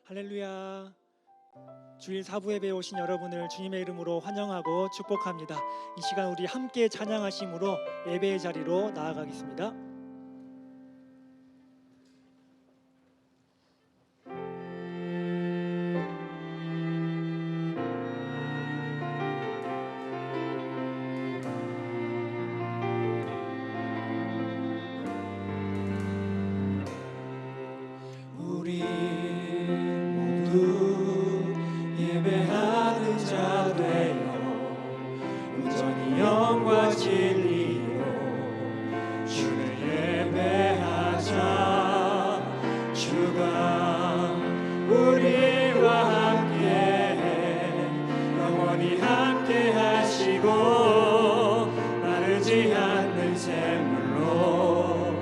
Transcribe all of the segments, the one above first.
할렐루야. 주일 사부 예배에 오신 여러분을 주님의 이름으로 환영하고 축복합니다. 이 시간 우리 함께 찬양하심으로 예배의 자리로 나아가겠습니다. 우리 모두 예배하는 자 되어 온전히 영과 진리로 주를 예배하자. 주가 우리와 함께 영원히 함께 하시고 마르지 않는 샘물로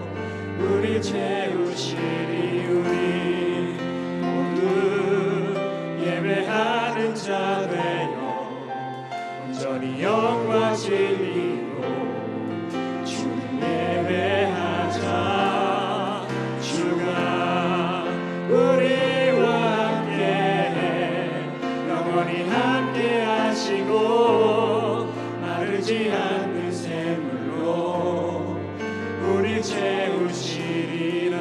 우리 채우시리. 우리 모두 예배하는 자 되어 온전히 영과 진리로 주를 예배하자. 주가 우리와 함께 영원히 함께 하시고 마르지 않는 샘물로 우리 채우시리라.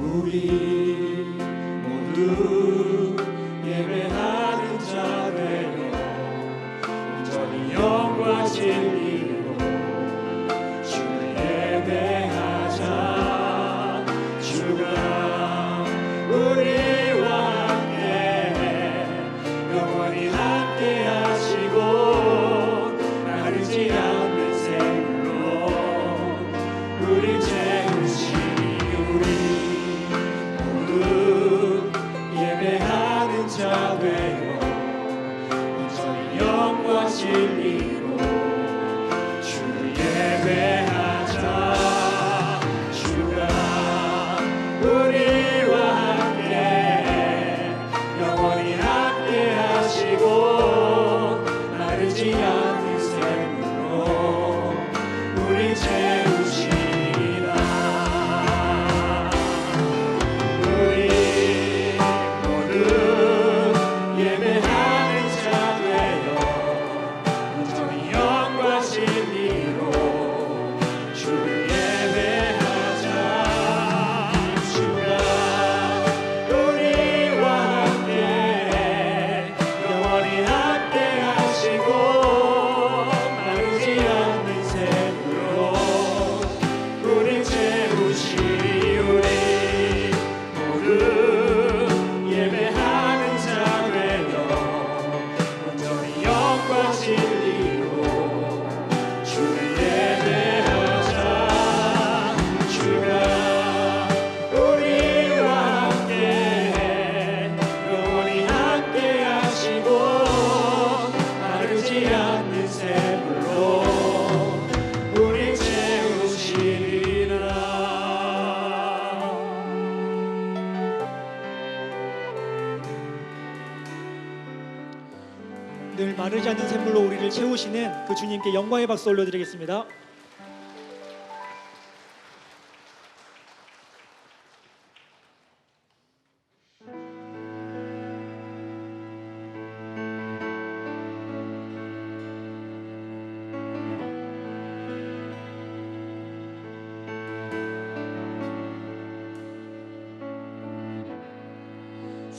우리 모두 예배하는 자 되어 온전히 영과 진리로 주를 예배하자. 주가 우리와 함께 영원히 함께 하시고 마르지 않는 샘물로 우리 채우시리. 우리 예배하는 자 되어 온전히 영과 진리로 주를 예배하자. 주가 우리와 함께 영원히 함께 하시고 마르지 않는 샘물로 우리 채우시리라. 예배하는 자 되어 온전히 영과 진리로 주를 예배하자. 주가 우리와 함께 영원히 함께 하시고 마르지 않는 샘물로 우리 채우시리. 우리 모두 예배하는 자 온전히 영과 진리로 주를 예배하자. 주가 우리와 함께 영원히 함께 하시고 마르지 않는 샘물로 우리 채우시리라. 늘 마르지 않는 샘물로 우리를 채우시는 그 주님께 영광의 박수 올려드리겠습니다.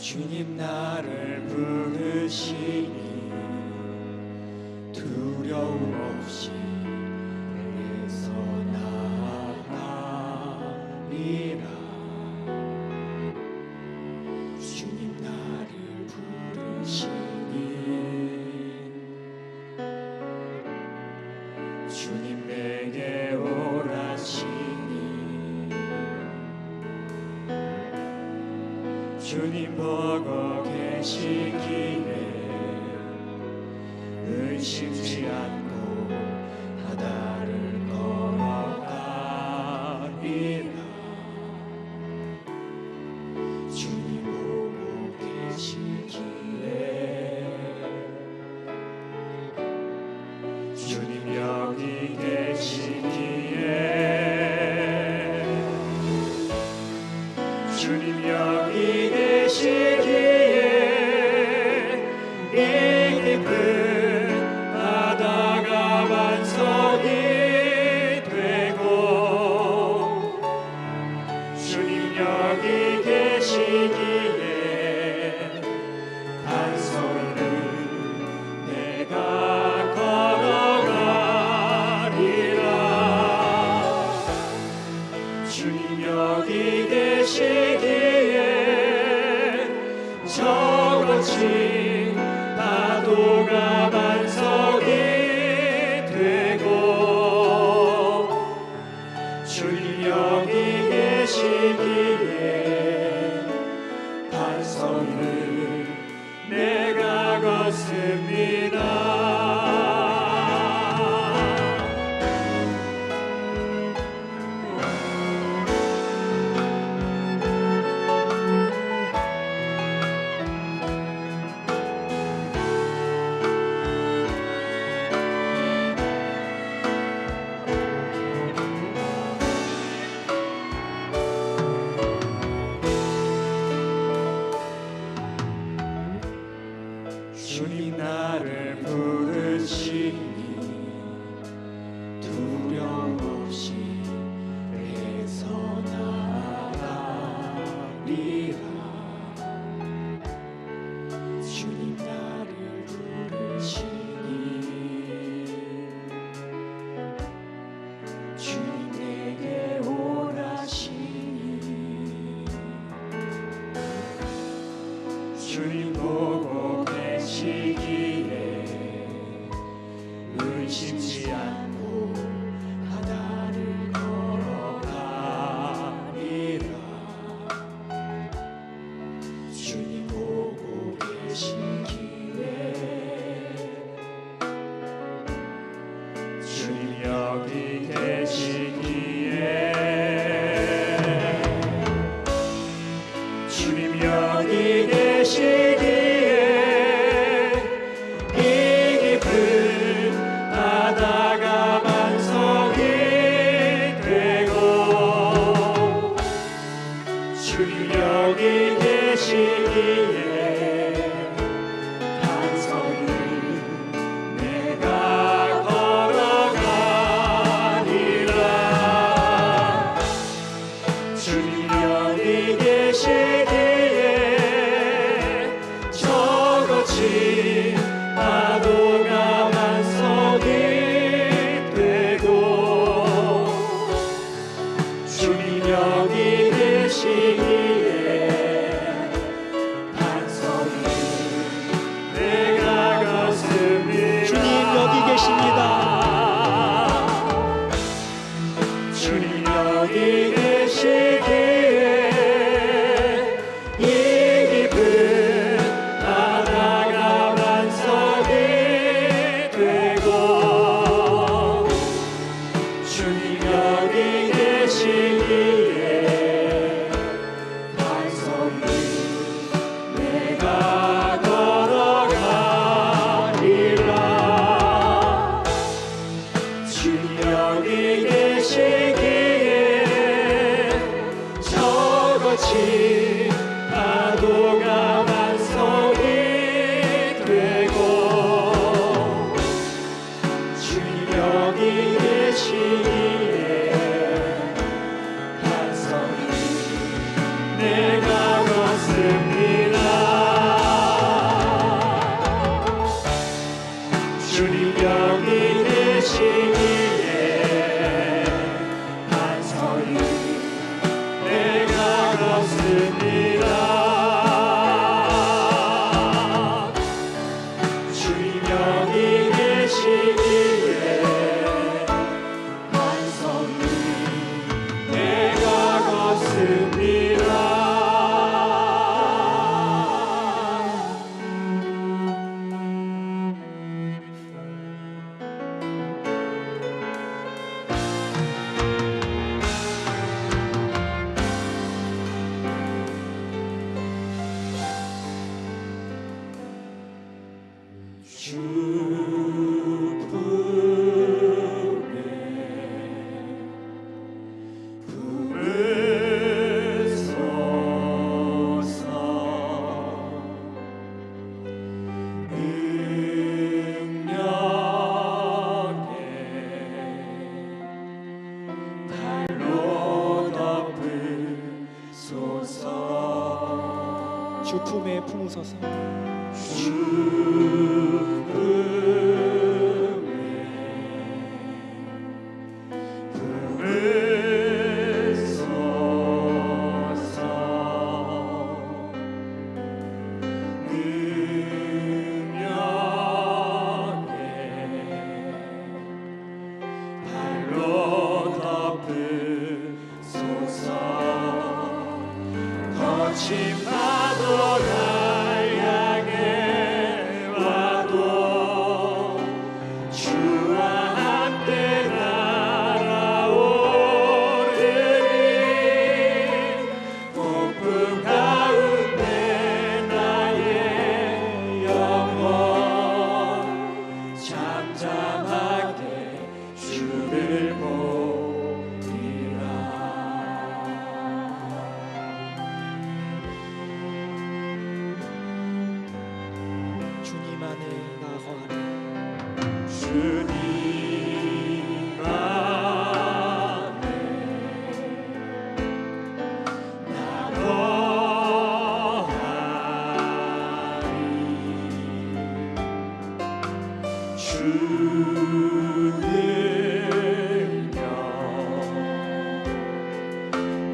주님 나를 부르시니 두려움 없이 내게서 나아가리라. 주님 나를 부르시니 주님 내게 오라시니 주님 보고 계시기에 의심치 않고 바다를 걸어가리라. 주님 보고 계시기에 계시기에 단소리를 내가 걸어가리라. 주님 여기 계시기에 저같이 파도가 반석이 되고 주님 여기 계시기에 반석을 내가 걷습니다. 주님 나를 부르시니 두려움 없이 배에서 나가리라. 주님 나를 부르시니 주님 내게 오라시니 주님 보고 계시기에 의심치 않고 바다를 걸어가리라. 주님 보고 계시기에 주님 여기 계시기에 주님 여기 계시기에 이 깊은 바다가 반석이 되고 주님 여기 계시기에 반석을 내가 걸어가리라. 주님 여기 계시기에 저같이 파도가 반석이 되고 주님 여기 계시기에 반석을 내가 걷습니다. 주님 여기 계십니다. 주님 여기 계시기에 이 깊은 바다가 반석이 되고 주님 여기 계시기에 반석을 내가 걸어가리라. 주님 여기 계시기에 저같이 파도가 반석이 되고 주님 여기 계시기에 반석을 내가 걷습니다. 주님 여기 계시기에 반석을 내가 걷습니다. 주님 여기 계시기에 반석을 내가 걷습니다. 주 품에 품으소서. 거친 파도 날 향해 와도 주와 함께 날아오르니 폭풍 가운데 나의 영혼 잠잠하게 주를 주님 안에 나 거하리. 주님 안에 나 거하리. 주 능력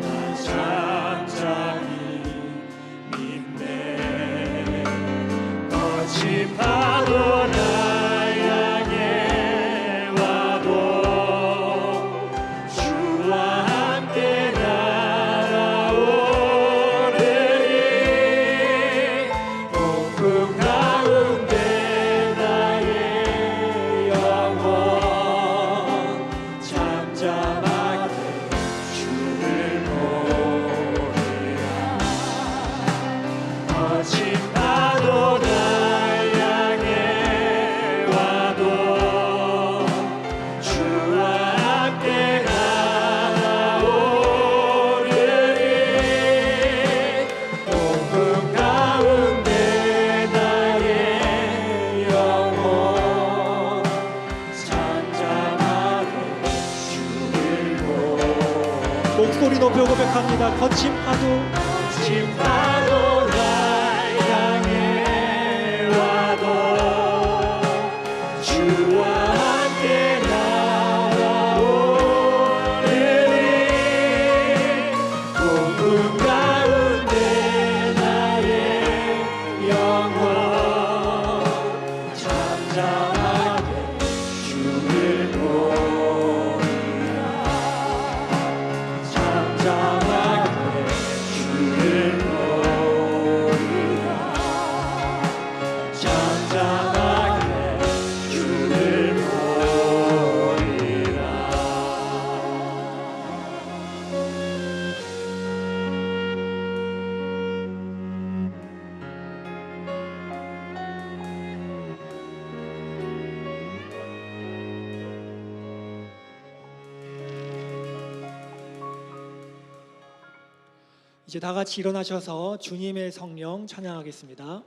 나 잠잠히 믿네. 거친 파도 날 향해 와도 주와 함께 날아오르니 폭풍 가운데 나의 영혼 잠잠하게 주를 보리라. 거친 파도 날 향해 와도 주와 함께 날아오르니 폭풍 가운데 나의 영혼 잠잠하게 주를 보리라. 목소리 높여 고백합니다. 거친 파도 거친 파도 날 향해 와도 주와 함께 날아오르니 폭풍 가운데 나의 영혼 잠잠하게 주를 보리라. 잠잠하게 주를 보리라. 잠잠하게 주를 보리라. 이제 다 같이 일어나셔서 주님의 성령 찬양하겠습니다.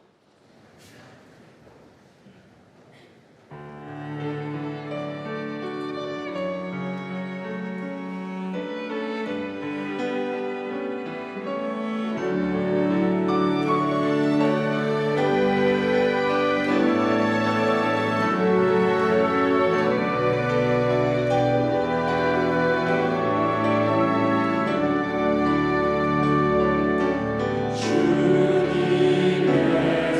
주님의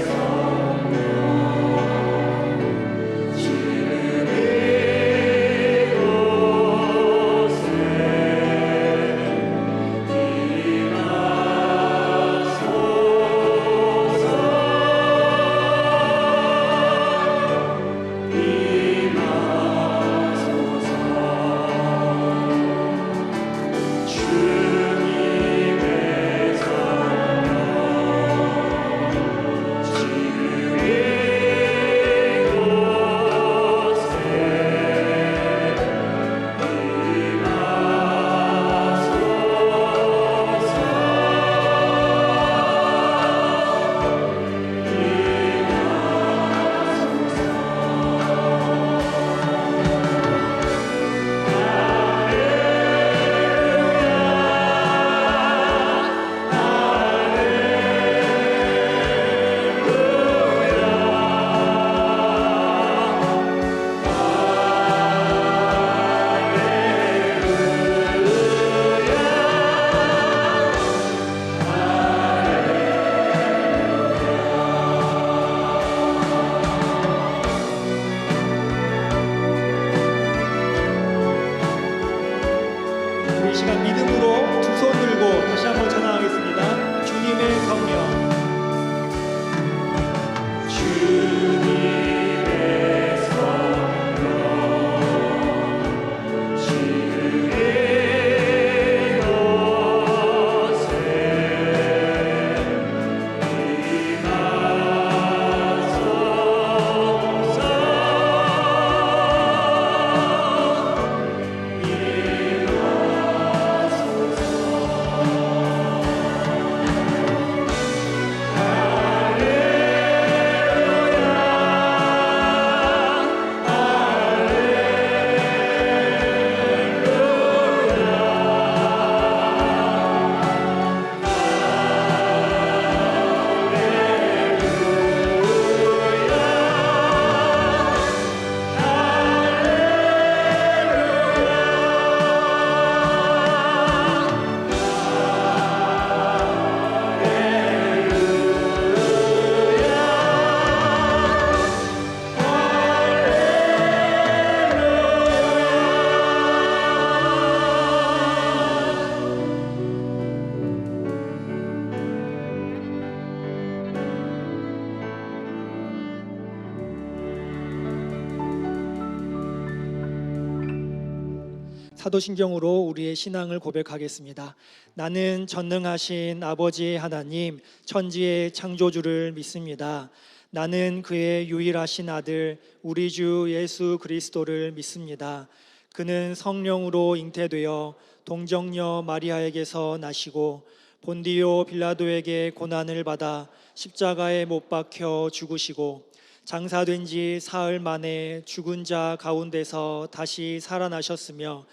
사도신경으로 우리의 신앙을 고백하겠습니다. 나는 전능하신 아버지 하나님, 천지의 창조주를 믿습니다. 나는 그의 유일하신 아들 우리 주 예수 그리스도를 믿습니다. 그는 성령으로 잉태되어 동정녀 마리아에게서 나시고 본디오 빌라도에게 고난을 받아 십자가에 못 박혀 죽으시고 장사된 지 사흘 만에 죽은 자 가운데서 다시 살아나셨으며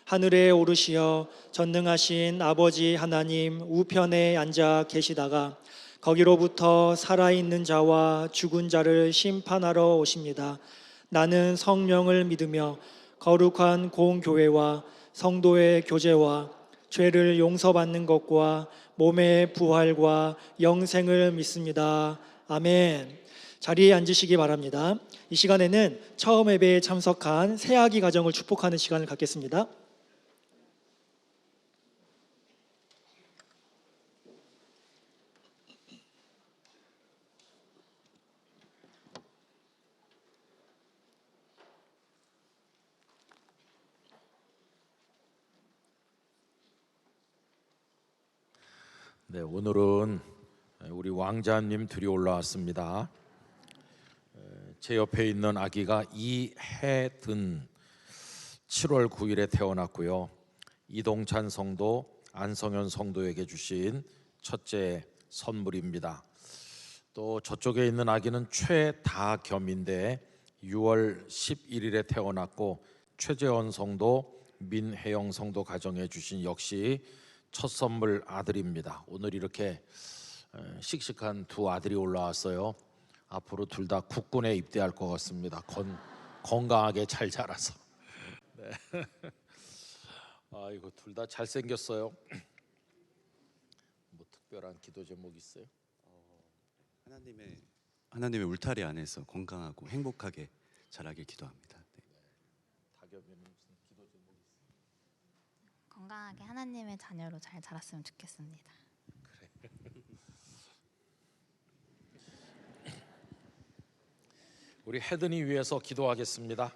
하늘에 오르시어 전능하신 아버지 하나님 우편에 앉아 계시다가 거기로부터 살아있는 자와 죽은 자를 심판하러 오십니다. 나는 성령을 믿으며 거룩한 공교회와 성도의 교제와 죄를 용서받는 것과 몸의 부활과 영생을 믿습니다. 아멘. 자리에 앉으시기 바랍니다. 이 시간에는 처음 예배에 참석한 새아기 가정을 축복하는 시간을 갖겠습니다. 네, 오늘은 우리 왕자님 둘이 올라왔습니다. 제 옆에 있는 아기가 이해든 7월 9일에 태어났고요. 이동찬 성도, 안성현 성도에게 주신 첫째 선물입니다. 또 저쪽에 있는 아기는 최다겸인데 6월 11일에 태어났고 최재원 성도, 민혜영 성도 가정에 주신 역시 첫 선물 아들입니다. 오늘 이렇게 씩씩한 두 아들이 올라왔어요. 앞으로 둘 다 국군에 입대할 것 같습니다. 건강하게 잘 자라서. 네. 아이고, 둘 다 잘생겼어요. 뭐 특별한 기도 제목 있어요? 하나님의 울타리 안에서 건강하고 행복하게 자라길 기도합니다. 네. 다겸이는 무슨 기도 제목 있어요? 건강하게 하나님의 자녀로 잘 자랐으면 좋겠습니다. 그래. 우리 혜든이 위해서 기도하겠습니다.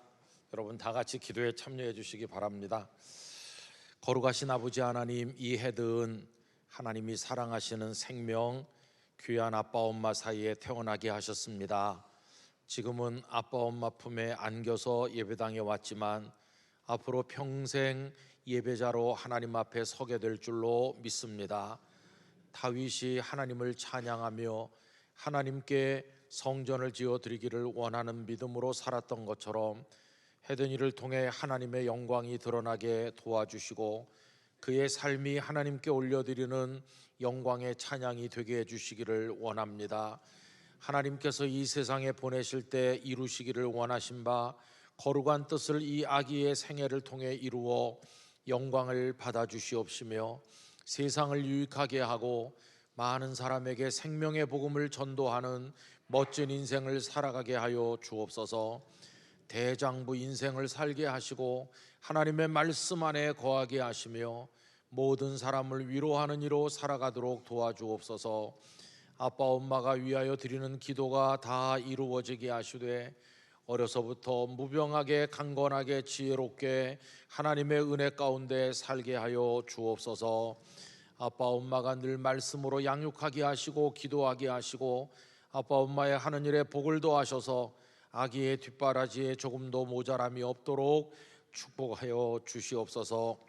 여러분 다 같이 기도에 참여해 주시기 바랍니다. 거룩하신 아버지 하나님, 이 혜든 하나님이 사랑하시는 생명, 귀한 아빠 엄마 사이에 태어나게 하셨습니다. 지금은 아빠 엄마 품에 안겨서 예배당에 왔지만 앞으로 평생 예배자로 하나님 앞에 서게 될 줄로 믿습니다. 다윗이 하나님을 찬양하며 하나님께 성전을 지어 드리기를 원하는 믿음으로 살았던 것처럼 혜든이를 통해 하나님의 영광이 드러나게 도와주시고 그의 삶이 하나님께 올려드리는 영광의 찬양이 되게 해주시기를 원합니다. 하나님께서 이 세상에 보내실 때 이루시기를 원하신 바 거룩한 뜻을 이 아기의 생애를 통해 이루어 영광을 받아주시옵시며 세상을 유익하게 하고 많은 사람에게 생명의 복음을 전도하는 멋진 인생을 살아가게 하여 주옵소서. 대장부 인생을 살게 하시고 하나님의 말씀 안에 거하게 하시며 모든 사람을 위로하는 이로 살아가도록 도와주옵소서. 아빠 엄마가 위하여 드리는 기도가 다 이루어지게 하시되 어려서부터 무병하게 강건하게 지혜롭게 하나님의 은혜 가운데 살게 하여 주옵소서. 아빠 엄마가 늘 말씀으로 양육하게 하시고 기도하게 하시고 아빠 엄마의 하는 일에 복을 더하셔서 아기의 뒷바라지에 조금도 모자람이 없도록 축복하여 주시옵소서.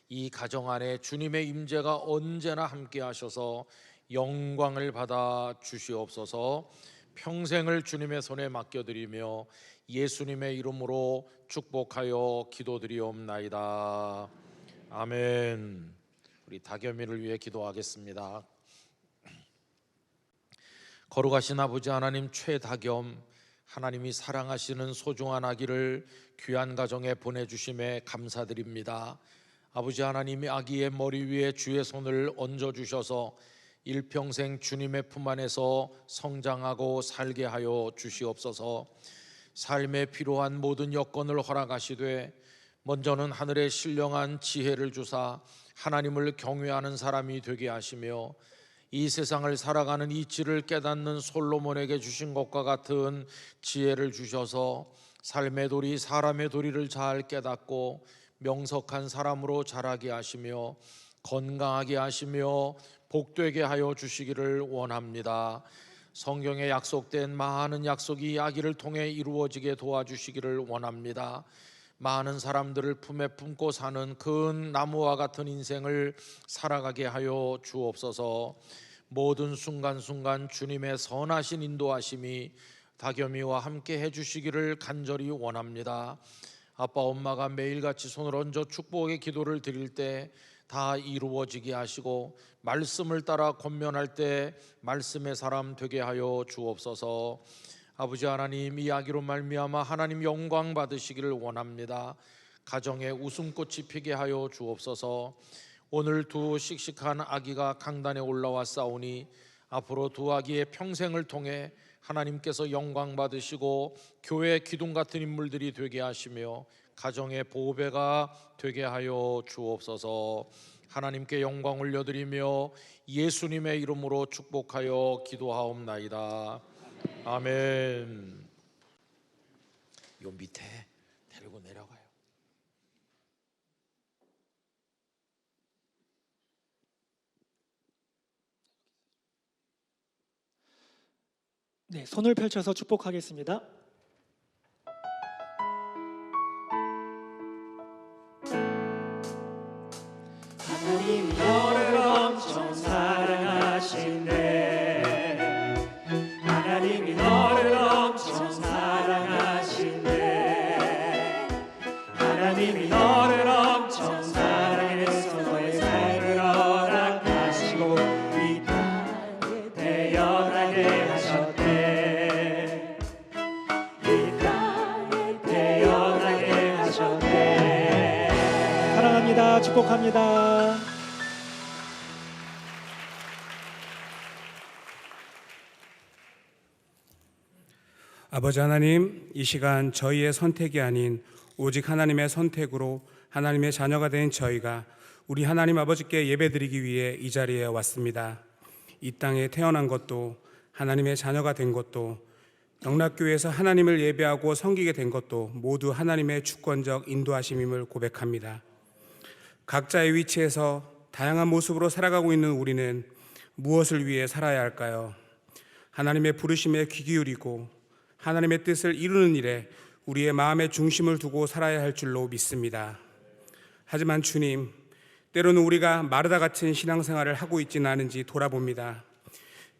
이 가정 안에 주님의 임재가 언제나 함께 하셔서 영광을 받아 주시옵소서. 평생을 주님의 손에 맡겨드리며 예수님의 이름으로 축복하여 기도드리옵나이다. 아멘. 우리 다겸이를 위해 기도하겠습니다. 거룩하신 아버지 하나님, 최다겸 하나님이 사랑하시는 소중한 아기를 귀한 가정에 보내주심에 감사드립니다. 아버지 하나님이 아기의 머리 위에 주의 손을 얹어주셔서 일평생 주님의 품 안에서 성장하고 살게 하여 주시옵소서. 삶에 필요한 모든 여건을 허락하시되 먼저는 하늘의 신령한 지혜를 주사 하나님을 경외하는 사람이 되게 하시며 이 세상을 살아가는 이치를 깨닫는 솔로몬에게 주신 것과 같은 지혜를 주셔서 삶의 도리 사람의 도리를 잘 깨닫고 명석한 사람으로 자라게 하시며 건강하게 하시며 복되게 하여 주시기를 원합니다. 성경에 약속된 많은 약속이 아기를 통해 이루어지게 도와주시기를 원합니다. 많은 사람들을 품에 품고 사는 큰 나무와 같은 인생을 살아가게 하여 주옵소서. 모든 순간순간 주님의 선하신 인도하심이 다겸이와 함께 해주시기를 간절히 원합니다. 아빠 엄마가 매일같이 손을 얹어 축복의 기도를 드릴 때 다 이루어지게 하시고 말씀을 따라 권면할 때 말씀의 사람 되게 하여 주옵소서. 아버지 하나님, 이 아기로 말미암아 하나님 영광 받으시기를 원합니다. 가정에 웃음꽃이 피게 하여 주옵소서. 오늘 두 씩씩한 아기가 강단에 올라와 싸우니 앞으로 두 아기의 평생을 통해 하나님께서 영광 받으시고 교회 기둥 같은 인물들이 되게 하시며 가정의 보배가 되게 하여 주옵소서. 하나님께 영광 올려드리며 예수님의 이름으로 축복하여 기도하옵나이다. 아멘. 요 밑에 데리고 내려가요. 네, 손을 펼쳐서 축복하겠습니다. 하나님이 너를 엄청 사랑하시네. 하나님이 너를 엄청 사랑하시네. 하나님이 너를 엄청 사랑해서 너의 삶을 허락하시고 이 땅에 태어나게 하셨네. 이 땅에 태어나게 하셨네. 사랑합니다. 축복합니다. 아버지 하나님, 이 시간 저희의 선택이 아닌 오직 하나님의 선택으로 하나님의 자녀가 된 저희가 우리 하나님 아버지께 예배드리기 위해 이 자리에 왔습니다. 이 땅에 태어난 것도 하나님의 자녀가 된 것도 영락교회에서 하나님을 예배하고 섬기게 된 것도 모두 하나님의 주권적 인도하심임을 고백합니다. 각자의 위치에서 다양한 모습으로 살아가고 있는 우리는 무엇을 위해 살아야 할까요? 하나님의 부르심에 귀 기울이고 하나님의 뜻을 이루는 일에 우리의 마음의 중심을 두고 살아야 할 줄로 믿습니다. 하지만 주님, 때로는 우리가 마르다 같은 신앙생활을 하고 있지는 않은지 돌아봅니다.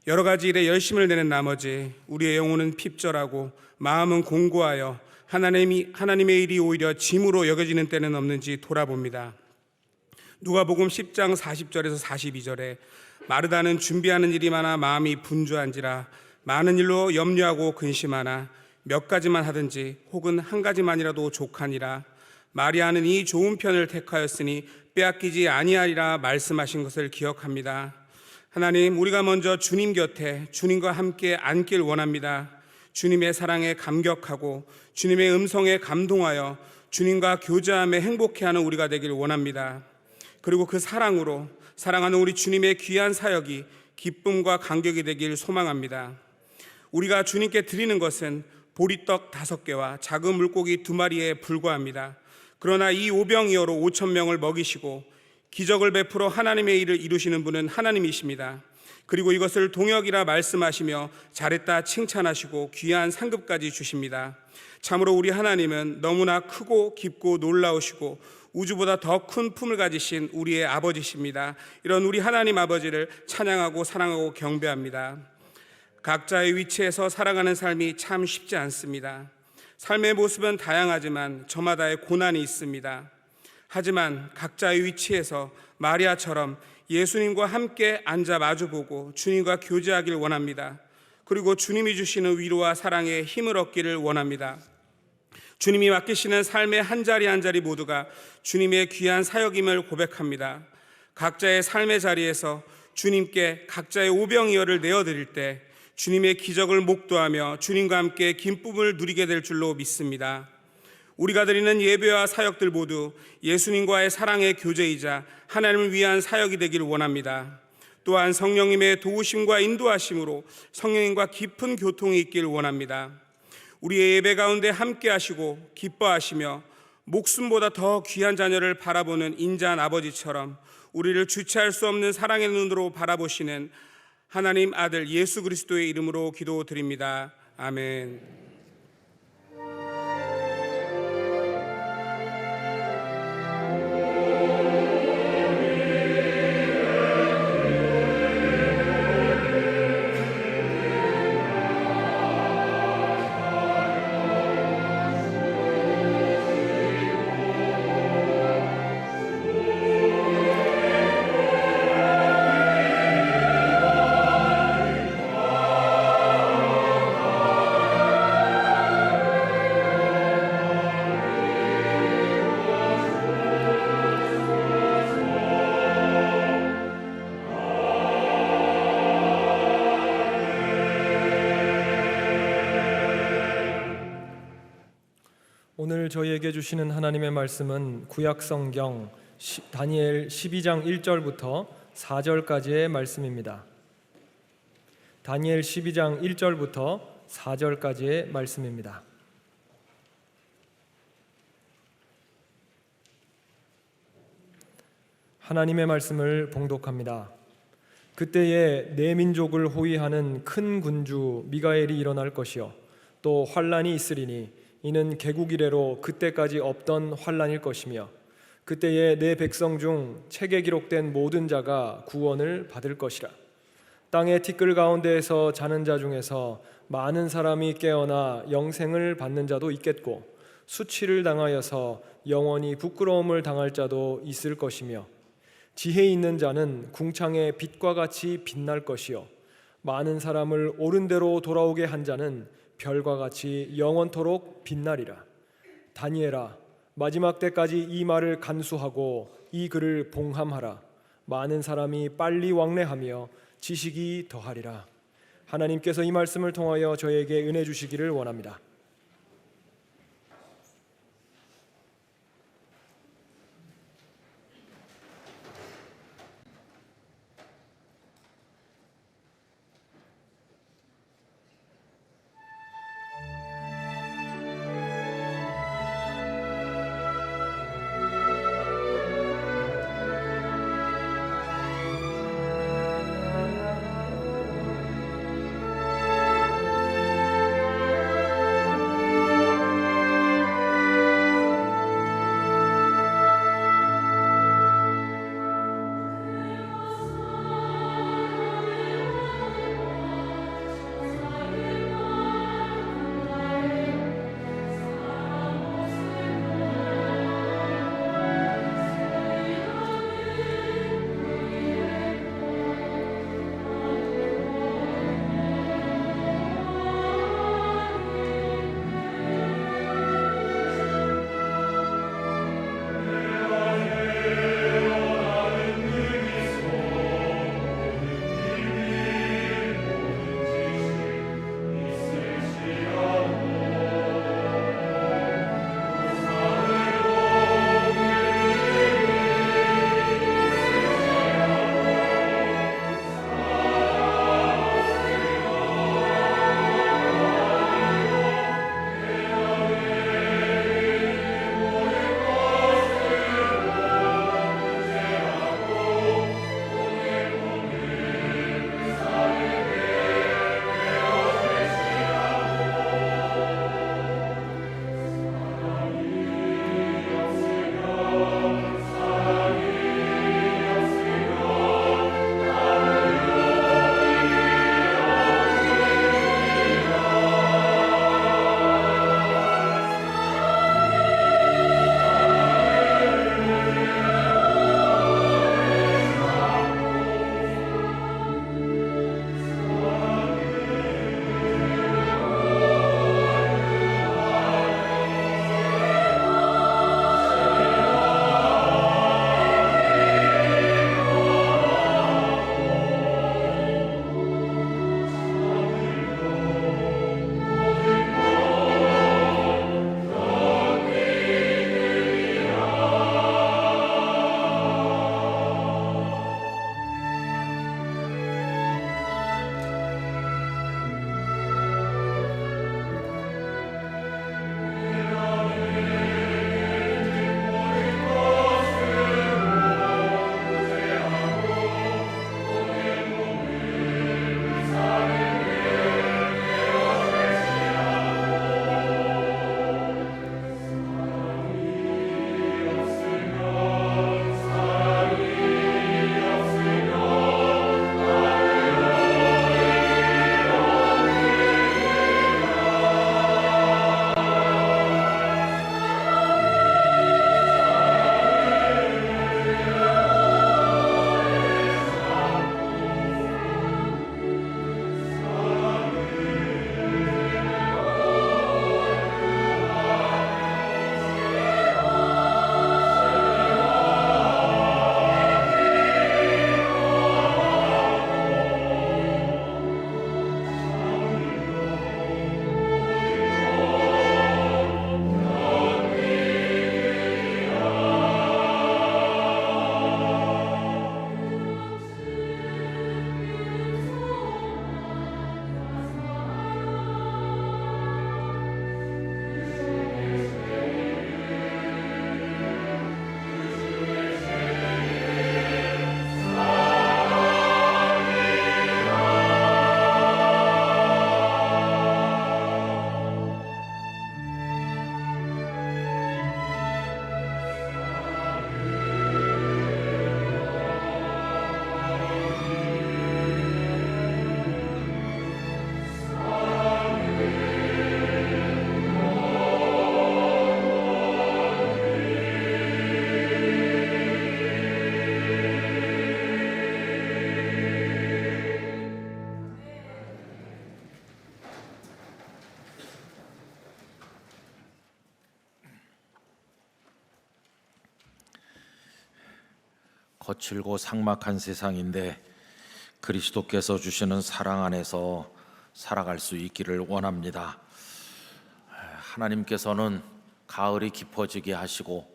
여러 가지 일에 열심을 내는 나머지 우리의 영혼은 핍절하고 마음은 공고하여 하나님의 일이 오히려 짐으로 여겨지는 때는 없는지 돌아봅니다. 누가복음 10장 40절에서 42절에 마르다는 준비하는 일이 많아 마음이 분주한지라 많은 일로 염려하고 근심하나 몇 가지만 하든지 혹은 한 가지만이라도 족하니라. 마리아는 이 좋은 편을 택하였으니 빼앗기지 아니하리라 말씀하신 것을 기억합니다. 하나님, 우리가 먼저 주님 곁에 주님과 함께 앉길 원합니다. 주님의 사랑에 감격하고 주님의 음성에 감동하여 주님과 교제함에 행복해하는 우리가 되길 원합니다. 그리고 그 사랑으로 사랑하는 우리 주님의 귀한 사역이 기쁨과 감격이 되길 소망합니다. 우리가 주님께 드리는 것은 보리떡 5개와 작은 물고기 2마리에 불과합니다. 그러나 이 오병이어로 5,000명을 먹이시고 기적을 베풀어 하나님의 일을 이루시는 분은 하나님이십니다. 그리고 이것을 동역이라 말씀하시며 잘했다 칭찬하시고 귀한 상급까지 주십니다. 참으로 우리 하나님은 너무나 크고 깊고 놀라우시고 우주보다 더 큰 품을 가지신 우리의 아버지십니다. 이런 우리 하나님 아버지를 찬양하고 사랑하고 경배합니다. 각자의 위치에서 살아가는 삶이 참 쉽지 않습니다. 삶의 모습은 다양하지만 저마다의 고난이 있습니다. 하지만 각자의 위치에서 마리아처럼 예수님과 함께 앉아 마주보고 주님과 교제하길 원합니다. 그리고 주님이 주시는 위로와 사랑에 힘을 얻기를 원합니다. 주님이 맡기시는 삶의 한 자리 한 자리 모두가 주님의 귀한 사역임을 고백합니다. 각자의 삶의 자리에서 주님께 각자의 오병이어를 내어드릴 때 주님의 기적을 목도하며 주님과 함께 기쁨을 누리게 될 줄로 믿습니다. 우리가 드리는 예배와 사역들 모두 예수님과의 사랑의 교제이자 하나님을 위한 사역이 되기를 원합니다. 또한 성령님의 도우심과 인도하심으로 성령님과 깊은 교통이 있기를 원합니다. 우리의 예배 가운데 함께 하시고 기뻐하시며 목숨보다 더 귀한 자녀를 바라보는 인자한 아버지처럼 우리를 주체할 수 없는 사랑의 눈으로 바라보시는 하나님 아들 예수 그리스도의 이름으로 기도드립니다. 아멘. 오늘 저희에게 주시는 하나님의 말씀은 구약성경 다니엘 12장 1절부터 4절까지의 말씀입니다. 다니엘 12장 1절부터 4절까지의 말씀입니다. 하나님의 말씀을 봉독합니다. 그때에 내 민족을 호위하는 큰 군주 미가엘이 일어날 것이요 또 환란이 있으리니 이는 개국 이래로 그때까지 없던 환란일 것이며 그때에 내 백성 중 책에 기록된 모든 자가 구원을 받을 것이라. 땅의 티끌 가운데에서 자는 자 중에서 많은 사람이 깨어나 영생을 받는 자도 있겠고 수치를 당하여서 영원히 부끄러움을 당할 자도 있을 것이며 지혜 있는 자는 궁창의 빛과 같이 빛날 것이요 많은 사람을 옳은 대로 돌아오게 한 자는 별과 같이 영원토록 빛나리라. 다니엘아, 마지막 때까지 이 말을 간수하고 이 글을 봉함하라. 많은 사람이 빨리 왕래하며 지식이 더하리라. 하나님께서 이 말씀을 통하여 저에게 은혜 주시기를 원합니다. 거칠고 삭막한 세상인데 그리스도께서 주시는 사랑 안에서 살아갈 수 있기를 원합니다. 하나님께서는 가을이 깊어지게 하시고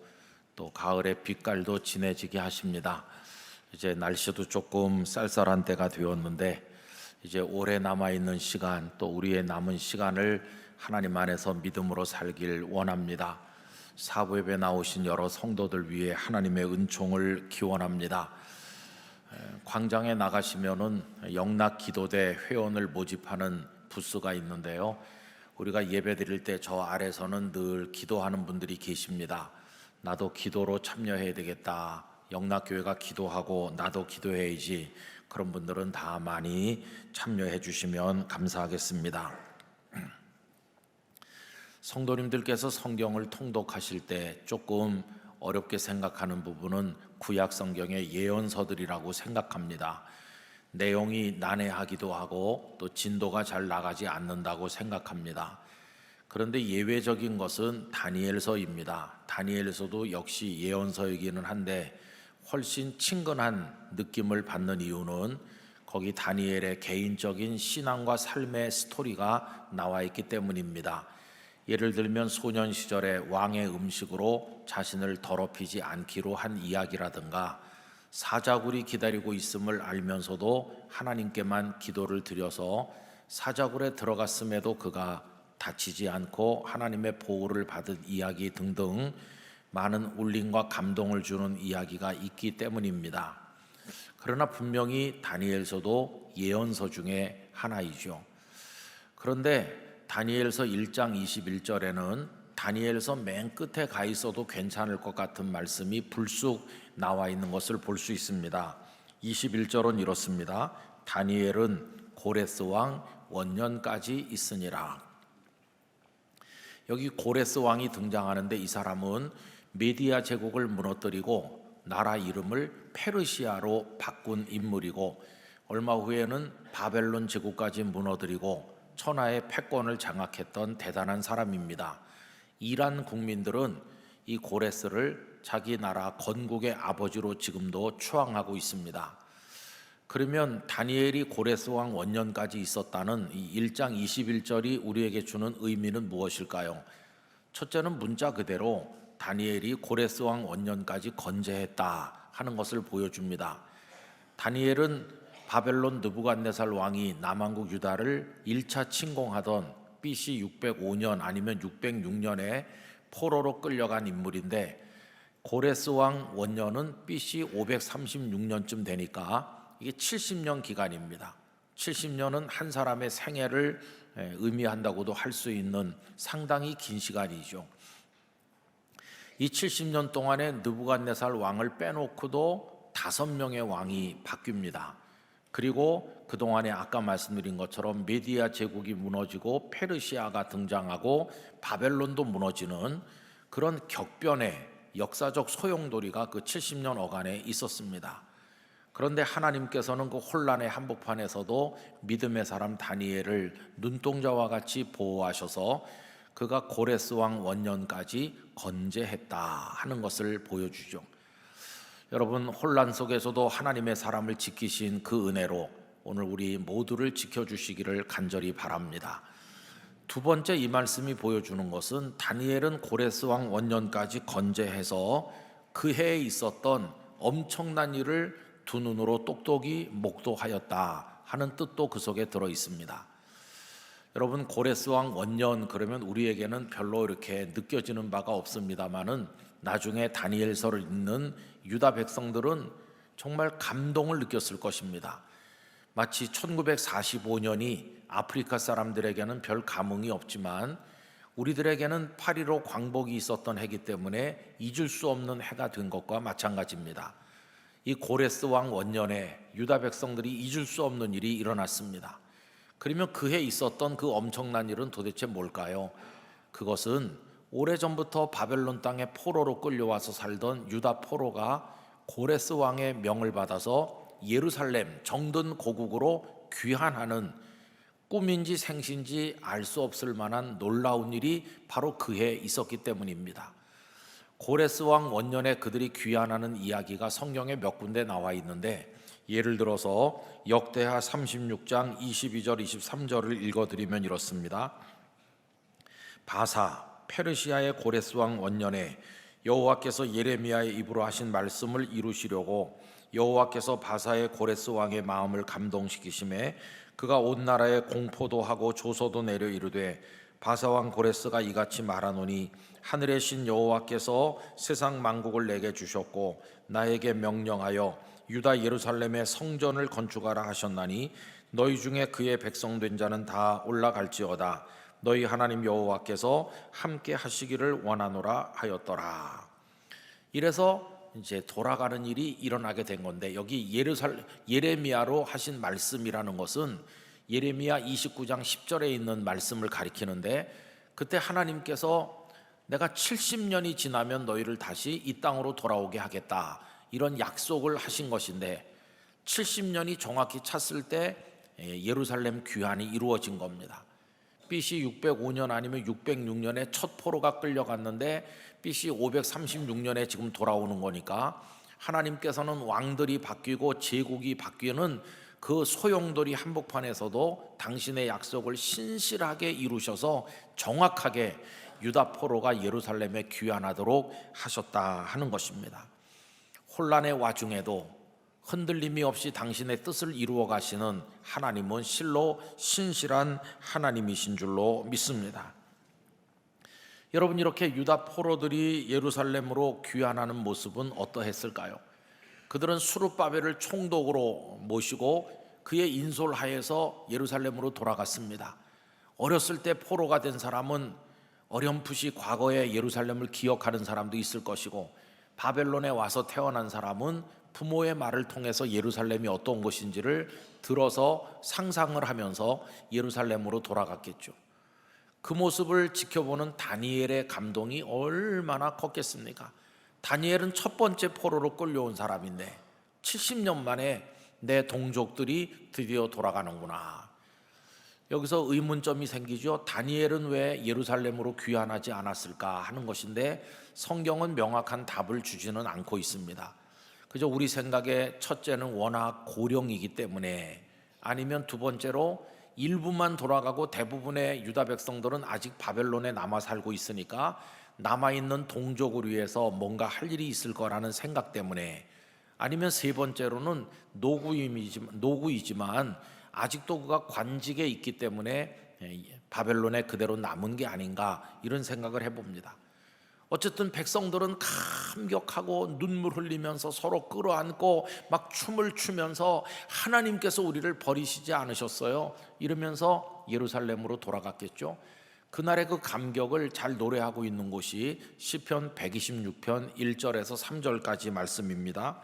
또 가을의 빛깔도 진해지게 하십니다. 이제 날씨도 조금 쌀쌀한 때가 되었는데 이제 올해 남아있는 시간 또 우리의 남은 시간을 하나님 안에서 믿음으로 살길 원합니다. 사부예배 나오신 여러 성도들 위해 하나님의 은총을 기원합니다. 광장에 나가시면은 영락 기도대 회원을 모집하는 부스가 있는데요. 우리가 예배 드릴 때 저 아래서는 늘 기도하는 분들이 계십니다. 나도 기도로 참여해야 되겠다. 영락교회가 기도하고 나도 기도해야지. 그런 분들은 다 많이 참여해 주시면 감사하겠습니다. 성도님들께서 성경을 통독하실 때 조금 어렵게 생각하는 부분은 구약 성경의 예언서들이라고 생각합니다. 내용이 난해하기도 하고 또 진도가 잘 나가지 않는다고 생각합니다. 그런데 예외적인 것은 다니엘서입니다. 다니엘서도 역시 예언서이기는 한데 훨씬 친근한 느낌을 받는 이유는 거기 다니엘의 개인적인 신앙과 삶의 스토리가 나와 있기 때문입니다. 예를 들면 소년 시절에 왕의 음식으로 자신을 더럽히지 않기로 한 이야기라든가 사자굴이 기다리고 있음을 알면서도 하나님께만 기도를 드려서 사자굴에 들어갔음에도 그가 다치지 않고 하나님의 보호를 받은 이야기 등등 많은 울림과 감동을 주는 이야기가 있기 때문입니다. 그러나 분명히 다니엘서도 예언서 중에 하나이죠. 그런데 다니엘서 1장 21절에는 다니엘서 맨 끝에 가 있어도 괜찮을 것 같은 말씀이 불쑥 나와 있는 것을 볼 수 있습니다. 21절은 이렇습니다. 다니엘은 고레스 왕 원년까지 있으니라. 여기 고레스 왕이 등장하는데 이 사람은 메디아 제국을 무너뜨리고 나라 이름을 페르시아로 바꾼 인물이고 얼마 후에는 바벨론 제국까지 무너뜨리고 천하의 패권을 장악했던 대단한 사람입니다. 이란 국민들은 이 고레스를 자기 나라 건국의 아버지로 지금도 추앙하고 있습니다. 그러면 다니엘이 고레스 왕 원년까지 있었다는 이 1장 21절이 우리에게 주는 의미는 무엇일까요? 첫째는 문자 그대로 다니엘이 고레스 왕 원년까지 건재했다 하는 것을 보여줍니다. 다니엘은 바벨론 느부갓네살 왕이 남왕국 유다를 1차 침공하던 BC 605년 아니면 606년에 포로로 끌려간 인물인데 고레스 왕 원년은 BC 536년쯤 되니까 이게 70년 기간입니다. 70년은 한 사람의 생애를 의미한다고도 할 수 있는 상당히 긴 시간이죠. 이 70년 동안에 느부갓네살 왕을 빼놓고도 5명의 왕이 바뀝니다. 그리고 그동안에 아까 말씀드린 것처럼 메디아 제국이 무너지고 페르시아가 등장하고 바벨론도 무너지는 그런 격변의 역사적 소용돌이가 그 70년 어간에 있었습니다. 그런데 하나님께서는 그 혼란의 한복판에서도 믿음의 사람 다니엘을 눈동자와 같이 보호하셔서 그가 고레스 왕 원년까지 건재했다 하는 것을 보여주죠. 여러분, 혼란 속에서도 하나님의 사람을 지키신 그 은혜로 오늘 우리 모두를 지켜주시기를 간절히 바랍니다. 두 번째 이 말씀이 보여주는 것은 다니엘은 고레스 왕 원년까지 건재해서 그 해에 있었던 엄청난 일을 두 눈으로 똑똑히 목도하였다 하는 뜻도 그 속에 들어 있습니다. 여러분, 고레스 왕 원년 그러면 우리에게는 별로 이렇게 느껴지는 바가 없습니다만은 나중에 다니엘서를 읽는 유다 백성들은 정말 감동을 느꼈을 것입니다. 마치 1945년이 아프리카 사람들에게는 별 감흥이 없지만 우리들에게는 8.15 광복이 있었던 해이기 때문에 잊을 수 없는 해가 된 것과 마찬가지입니다. 이 고레스 왕 원년에 유다 백성들이 잊을 수 없는 일이 일어났습니다. 그러면 그 해 있었던 그 엄청난 일은 도대체 뭘까요? 그것은 오래전부터 바벨론 땅에 포로로 끌려와서 살던 유다 포로가 고레스 왕의 명을 받아서 예루살렘 정든 고국으로 귀환하는 꿈인지 생신지 알 수 없을 만한 놀라운 일이 바로 그해 있었기 때문입니다. 고레스 왕 원년에 그들이 귀환하는 이야기가 성경에 몇 군데 나와 있는데, 예를 들어서 역대하 36장 22절 23절을 읽어드리면 이렇습니다. 바사 페르시아의 고레스 왕 원년에 여호와께서 예레미야의 입으로 하신 말씀을 이루시려고 여호와께서 바사의 고레스 왕의 마음을 감동시키심에 그가 온 나라에 공포도 하고 조서도 내려 이르되, 바사 왕 고레스가 이같이 말하노니 하늘의 신 여호와께서 세상 만국을 내게 주셨고 나에게 명령하여 유다 예루살렘에 성전을 건축하라 하셨나니 너희 중에 그의 백성된 자는 다 올라갈지어다. 너희 하나님 여호와께서 함께 하시기를 원하노라 하였더라. 이래서 이제 돌아가는 일이 일어나게 된 건데, 여기 예레미야로 하신 말씀이라는 것은 예레미야 29장 10절에 있는 말씀을 가리키는데, 그때 하나님께서 내가 70년이 지나면 너희를 다시 이 땅으로 돌아오게 하겠다, 이런 약속을 하신 것인데, 70년이 정확히 찼을 때 예루살렘 귀환이 이루어진 겁니다. BC 605년 아니면 606년에 첫 포로가 끌려갔는데 BC 536년에 지금 돌아오는 거니까, 하나님께서는 왕들이 바뀌고 제국이 바뀌는 그 소용돌이 한복판에서도 당신의 약속을 신실하게 이루셔서 정확하게 유다 포로가 예루살렘에 귀환하도록 하셨다 하는 것입니다. 혼란의 와중에도 흔들림이 없이 당신의 뜻을 이루어 가시는 하나님은 실로 신실한 하나님이신 줄로 믿습니다. 여러분, 이렇게 유다 포로들이 예루살렘으로 귀환하는 모습은 어떠했을까요? 그들은 수르바벨을 총독으로 모시고 그의 인솔하에서 예루살렘으로 돌아갔습니다. 어렸을 때 포로가 된 사람은 어렴풋이 과거의 예루살렘을 기억하는 사람도 있을 것이고, 바벨론에 와서 태어난 사람은 부모의 말을 통해서 예루살렘이 어떤 곳인지를 들어서 상상을 하면서 예루살렘으로 돌아갔겠죠. 그 모습을 지켜보는 다니엘의 감동이 얼마나 컸겠습니까? 다니엘은 첫 번째 포로로 끌려온 사람인데 70년 만에 내 동족들이 드디어 돌아가는구나. 여기서 의문점이 생기죠. 다니엘은 왜 예루살렘으로 귀환하지 않았을까 하는 것인데, 성경은 명확한 답을 주지는 않고 있습니다. 그저 우리 생각에 첫째는 워낙 고령이기 때문에, 아니면 두 번째로 일부만 돌아가고 대부분의 유다 백성들은 아직 바벨론에 남아 살고 있으니까 남아있는 동족을 위해서 뭔가 할 일이 있을 거라는 생각 때문에, 아니면 세 번째로는 노구이지만 아직도 그가 관직에 있기 때문에 바벨론에 그대로 남은 게 아닌가, 이런 생각을 해봅니다. 어쨌든 백성들은 감격하고 눈물 흘리면서 서로 끌어안고 막 춤을 추면서 하나님께서 우리를 버리시지 않으셨어요, 이러면서 예루살렘으로 돌아갔겠죠. 그날의 그 감격을 잘 노래하고 있는 곳이 시편 126편 1절에서 3절까지 말씀입니다.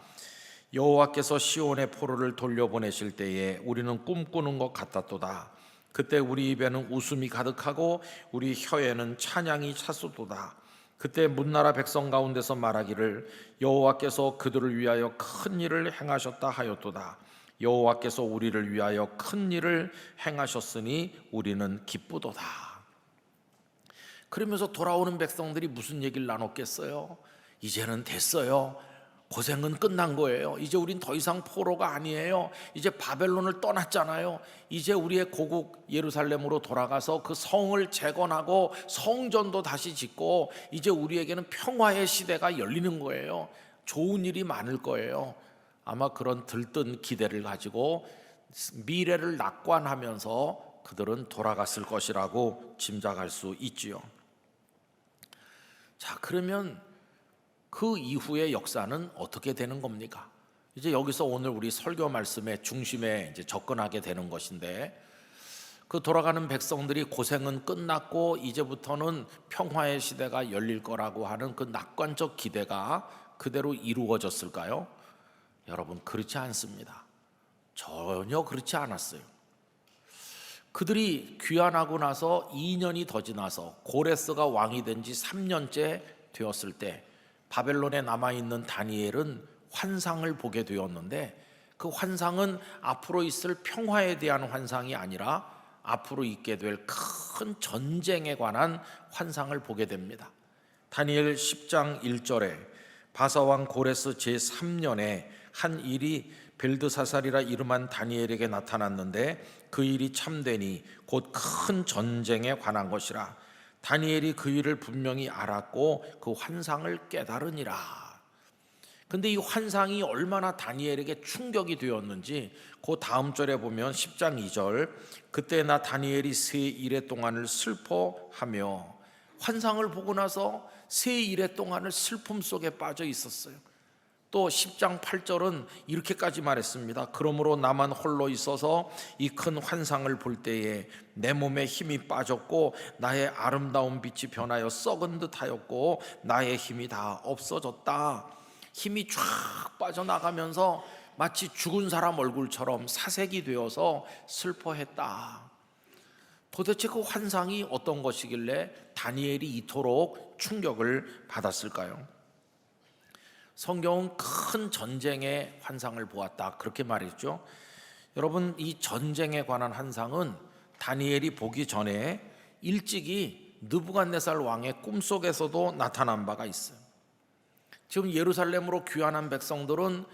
여호와께서 시온의 포로를 돌려보내실 때에 우리는 꿈꾸는 것 같았도다. 그때 우리 입에는 웃음이 가득하고 우리 혀에는 찬양이 찼었도다. 그때 문나라 백성 가운데서 말하기를 여호와께서 그들을 위하여 큰 일을 행하셨다 하였도다. 여호와께서 우리를 위하여 큰 일을 행하셨으니 우리는 기쁘도다. 그러면서 돌아오는 백성들이 무슨 얘기를 나눴겠어요? 이제는 됐어요. 고생은 끝난 거예요. 이제 우린 더 이상 포로가 아니에요. 이제 바벨론을 떠났잖아요. 이제 우리의 고국 예루살렘으로 돌아가서 그 성을 재건하고 성전도 다시 짓고 이제 우리에게는 평화의 시대가 열리는 거예요. 좋은 일이 많을 거예요. 아마 그런 들뜬 기대를 가지고 미래를 낙관하면서 그들은 돌아갔을 것이라고 짐작할 수 있지요. 자, 그러면 그 이후의 역사는 어떻게 되는 겁니까? 이제 여기서 오늘 우리 설교 말씀의 중심에 이제 접근하게 되는 것인데, 그 돌아가는 백성들이 고생은 끝났고 이제부터는 평화의 시대가 열릴 거라고 하는 그 낙관적 기대가 그대로 이루어졌을까요? 여러분, 그렇지 않습니다. 전혀 그렇지 않았어요. 그들이 귀환하고 나서 2년이 더 지나서 고레스가 왕이 된 지 3년째 되었을 때 바벨론에 남아있는 다니엘은 환상을 보게 되었는데, 그 환상은 앞으로 있을 평화에 대한 환상이 아니라 앞으로 있게 될 큰 전쟁에 관한 환상을 보게 됩니다. 다니엘 10장 1절에 바사왕 고레스 제3년에 한 일이 벨드사살이라 이름한 다니엘에게 나타났는데 그 일이 참되니 곧 큰 전쟁에 관한 것이라. 다니엘이 그 일을 분명히 알았고 그 환상을 깨달으니라. 근데 이 환상이 얼마나 다니엘에게 충격이 되었는지 그 다음 절에 보면 10장 2절, 그때 나 다니엘이 세 일의 동안을 슬퍼하며, 환상을 보고 나서 세 일의 동안을 슬픔 속에 빠져 있었어요. 또 10장 8절은 이렇게까지 말했습니다. 그러므로 나만 홀로 있어서 이 큰 환상을 볼 때에 내 몸에 힘이 빠졌고 나의 아름다운 빛이 변하여 썩은 듯 하였고 나의 힘이 다 없어졌다. 힘이 쫙 빠져나가면서 마치 죽은 사람 얼굴처럼 사색이 되어서 슬퍼했다. 도대체 그 환상이 어떤 것이길래 다니엘이 이토록 충격을 받았을까요? 성경은 큰 전쟁의 환상을 보았다, 그렇게 말했죠. 여러분, 이 전쟁에 관한 환상은 다니엘이 보기 전에 일찍이 느부갓네살 왕의 꿈속에서도 나타난 바가 있어요. 지금 예루살렘으로 귀환한 백성들은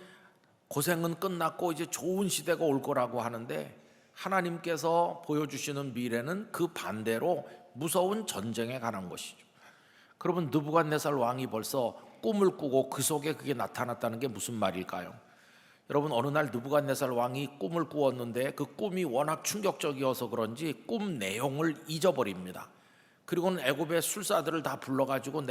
고생은 끝났고 이제 좋은 시대가 올 거라고 하는데, 하나님께서 보여주시는 미래는 그 반대로 무서운 전쟁에 관한 것이죠. 그러면 느부갓네살 왕이 벌써 꿈을 꾸고 그 속에 그게 나타났다는 게 무슨 말일까요? 여러분, 어느 날 느부갓네살 왕이 꿈을 꾸었는데 그 꿈이 워낙 충격적이어서 그런지 꿈 내용을 잊어버립니다. 그리고는 애굽의 술사들을 다 불러가지고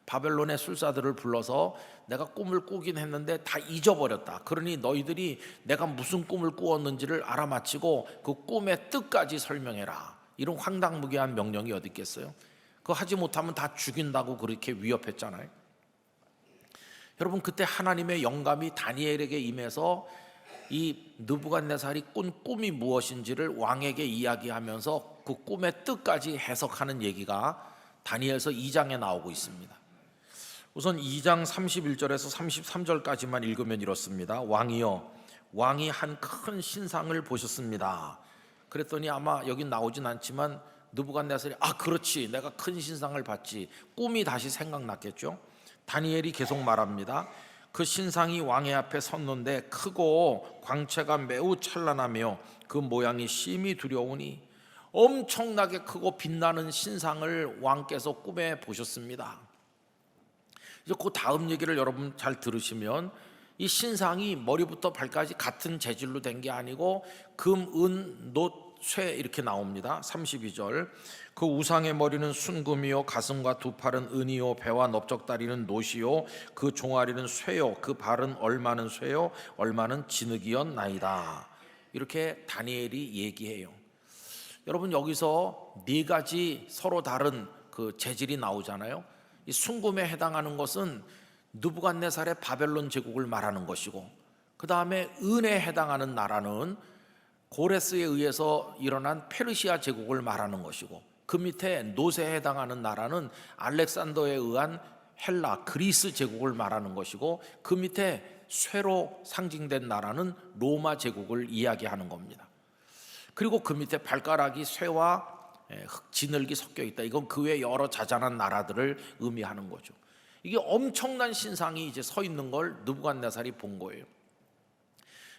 바벨론의 술사들을 불러서 내가 꿈을 꾸긴 했는데 다 잊어버렸다. 그러니 너희들이 내가 무슨 꿈을 꾸었는지를 알아맞히고 그 꿈의 뜻까지 설명해라. 이런 황당무계한 명령이 어디 있겠어요? 그거 하지 못하면 다 죽인다고 그렇게 위협했잖아요. 여러분, 그때 하나님의 영감이 다니엘에게 임해서 이 느부갓네살이 꾼 꿈이 무엇인지를 왕에게 이야기하면서 그 꿈의 뜻까지 해석하는 얘기가 다니엘서 2장에 나오고 있습니다. 우선 2장 31절에서 33절까지만 읽으면 이렇습니다. 왕이여, 왕이 한 큰 신상을 보셨습니다. 그랬더니 아마 여긴 나오진 않지만 느부갓네살이 그렇지, 내가 큰 신상을 봤지, 꿈이 다시 생각났겠죠. 다니엘이 계속 말합니다. 그 신상이 왕의 앞에 섰는데 크고 광채가 매우 찬란하며 그 모양이 심히 두려우니, 엄청나게 크고 빛나는 신상을 왕께서 꿈에 보셨습니다. 이제 그 다음 얘기를 여러분 잘 들으시면, 이 신상이 머리부터 발까지 같은 재질로 된 게 아니고 금, 은, 놋, 쇠 이렇게 나옵니다. 32절, 그 우상의 머리는 순금이요, 가슴과 두 팔은 은이요, 배와 넓적다리는 놋이요, 그 종아리는 쇠요, 그 발은 얼마는 쇠요, 얼마는 진흙이었나이다. 이렇게 다니엘이 얘기해요. 여러분, 여기서 네 가지 서로 다른 그 재질이 나오잖아요. 이 순금에 해당하는 것은 느부갓네살의 바벨론 제국을 말하는 것이고, 그 다음에 은에 해당하는 나라는 고레스에 의해서 일어난 페르시아 제국을 말하는 것이고, 그 밑에 놋에 해당하는 나라는 알렉산더에 의한 헬라, 그리스 제국을 말하는 것이고, 그 밑에 쇠로 상징된 나라는 로마 제국을 이야기하는 겁니다. 그리고 그 밑에 발가락이 쇠와 진흙이 섞여 있다. 이건 그 외 여러 자잘한 나라들을 의미하는 거죠. 이게 엄청난 신상이 이제 서 있는 걸 느부갓네살이 본 거예요.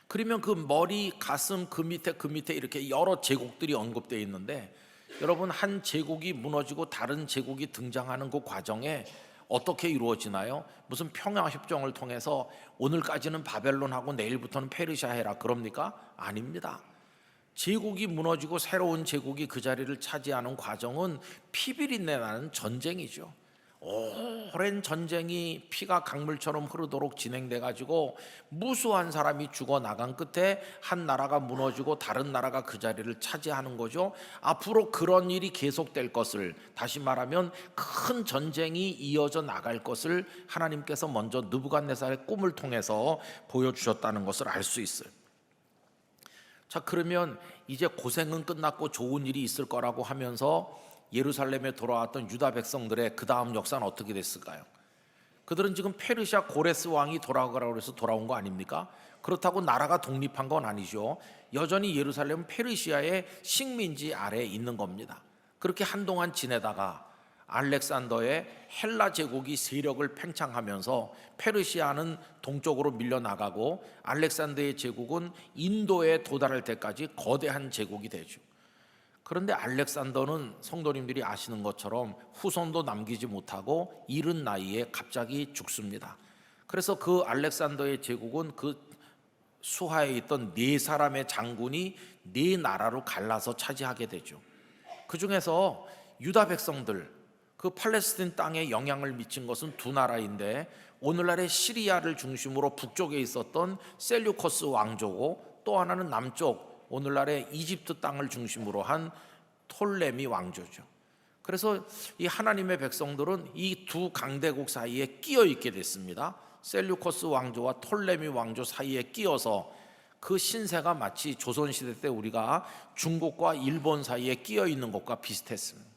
그러면 그 머리, 가슴, 그 밑에 이렇게 여러 제국들이 언급되어 있는데, 여러분, 한 제국이 무너지고 다른 제국이 등장하는 그 과정에 어떻게 이루어지나요? 무슨 평화협정을 통해서 오늘까지는 바벨론하고 내일부터는 페르시아 해라 그럽니까? 아닙니다. 제국이 무너지고 새로운 제국이 그 자리를 차지하는 과정은 피비린내 나는 전쟁이죠. 오랜 전쟁이 피가 강물처럼 흐르도록 진행돼 가지고 무수한 사람이 죽어나간 끝에 한 나라가 무너지고 다른 나라가 그 자리를 차지하는 거죠. 앞으로 그런 일이 계속될 것을, 다시 말하면 큰 전쟁이 이어져 나갈 것을 하나님께서 먼저 느부갓네살의 꿈을 통해서 보여주셨다는 것을 알 수 있어요. 자, 그러면 이제 고생은 끝났고 좋은 일이 있을 거라고 하면서 예루살렘에 돌아왔던 유다 백성들의 그 다음 역사는 어떻게 됐을까요? 그들은 지금 페르시아 고레스 왕이 돌아가라고 해서 돌아온 거 아닙니까? 그렇다고 나라가 독립한 건 아니죠. 여전히 예루살렘은 페르시아의 식민지 아래에 있는 겁니다. 그렇게 한동안 지내다가 알렉산더의 헬라 제국이 세력을 팽창하면서 페르시아는 동쪽으로 밀려나가고 알렉산더의 제국은 인도에 도달할 때까지 거대한 제국이 되죠. 그런데 알렉산더는 성도님들이 아시는 것처럼 후손도 남기지 못하고 이른 나이에 갑자기 죽습니다. 그래서 그 알렉산더의 제국은 그 수하에 있던 4사람의 장군이 4나라로 갈라서 차지하게 되죠. 그 중에서 유다 백성들, 그 팔레스틴 땅에 영향을 미친 것은 2나라인데 오늘날의 시리아를 중심으로 북쪽에 있었던 셀류커스 왕조고, 또 하나는 남쪽 오늘날의 이집트 땅을 중심으로 한 톨레미 왕조죠. 그래서 이 하나님의 백성들은 이 두 강대국 사이에 끼어 있게 됐습니다. 셀류커스 왕조와 톨레미 왕조 사이에 끼어서 그 신세가 마치 조선시대 때 우리가 중국과 일본 사이에 끼어 있는 것과 비슷했습니다.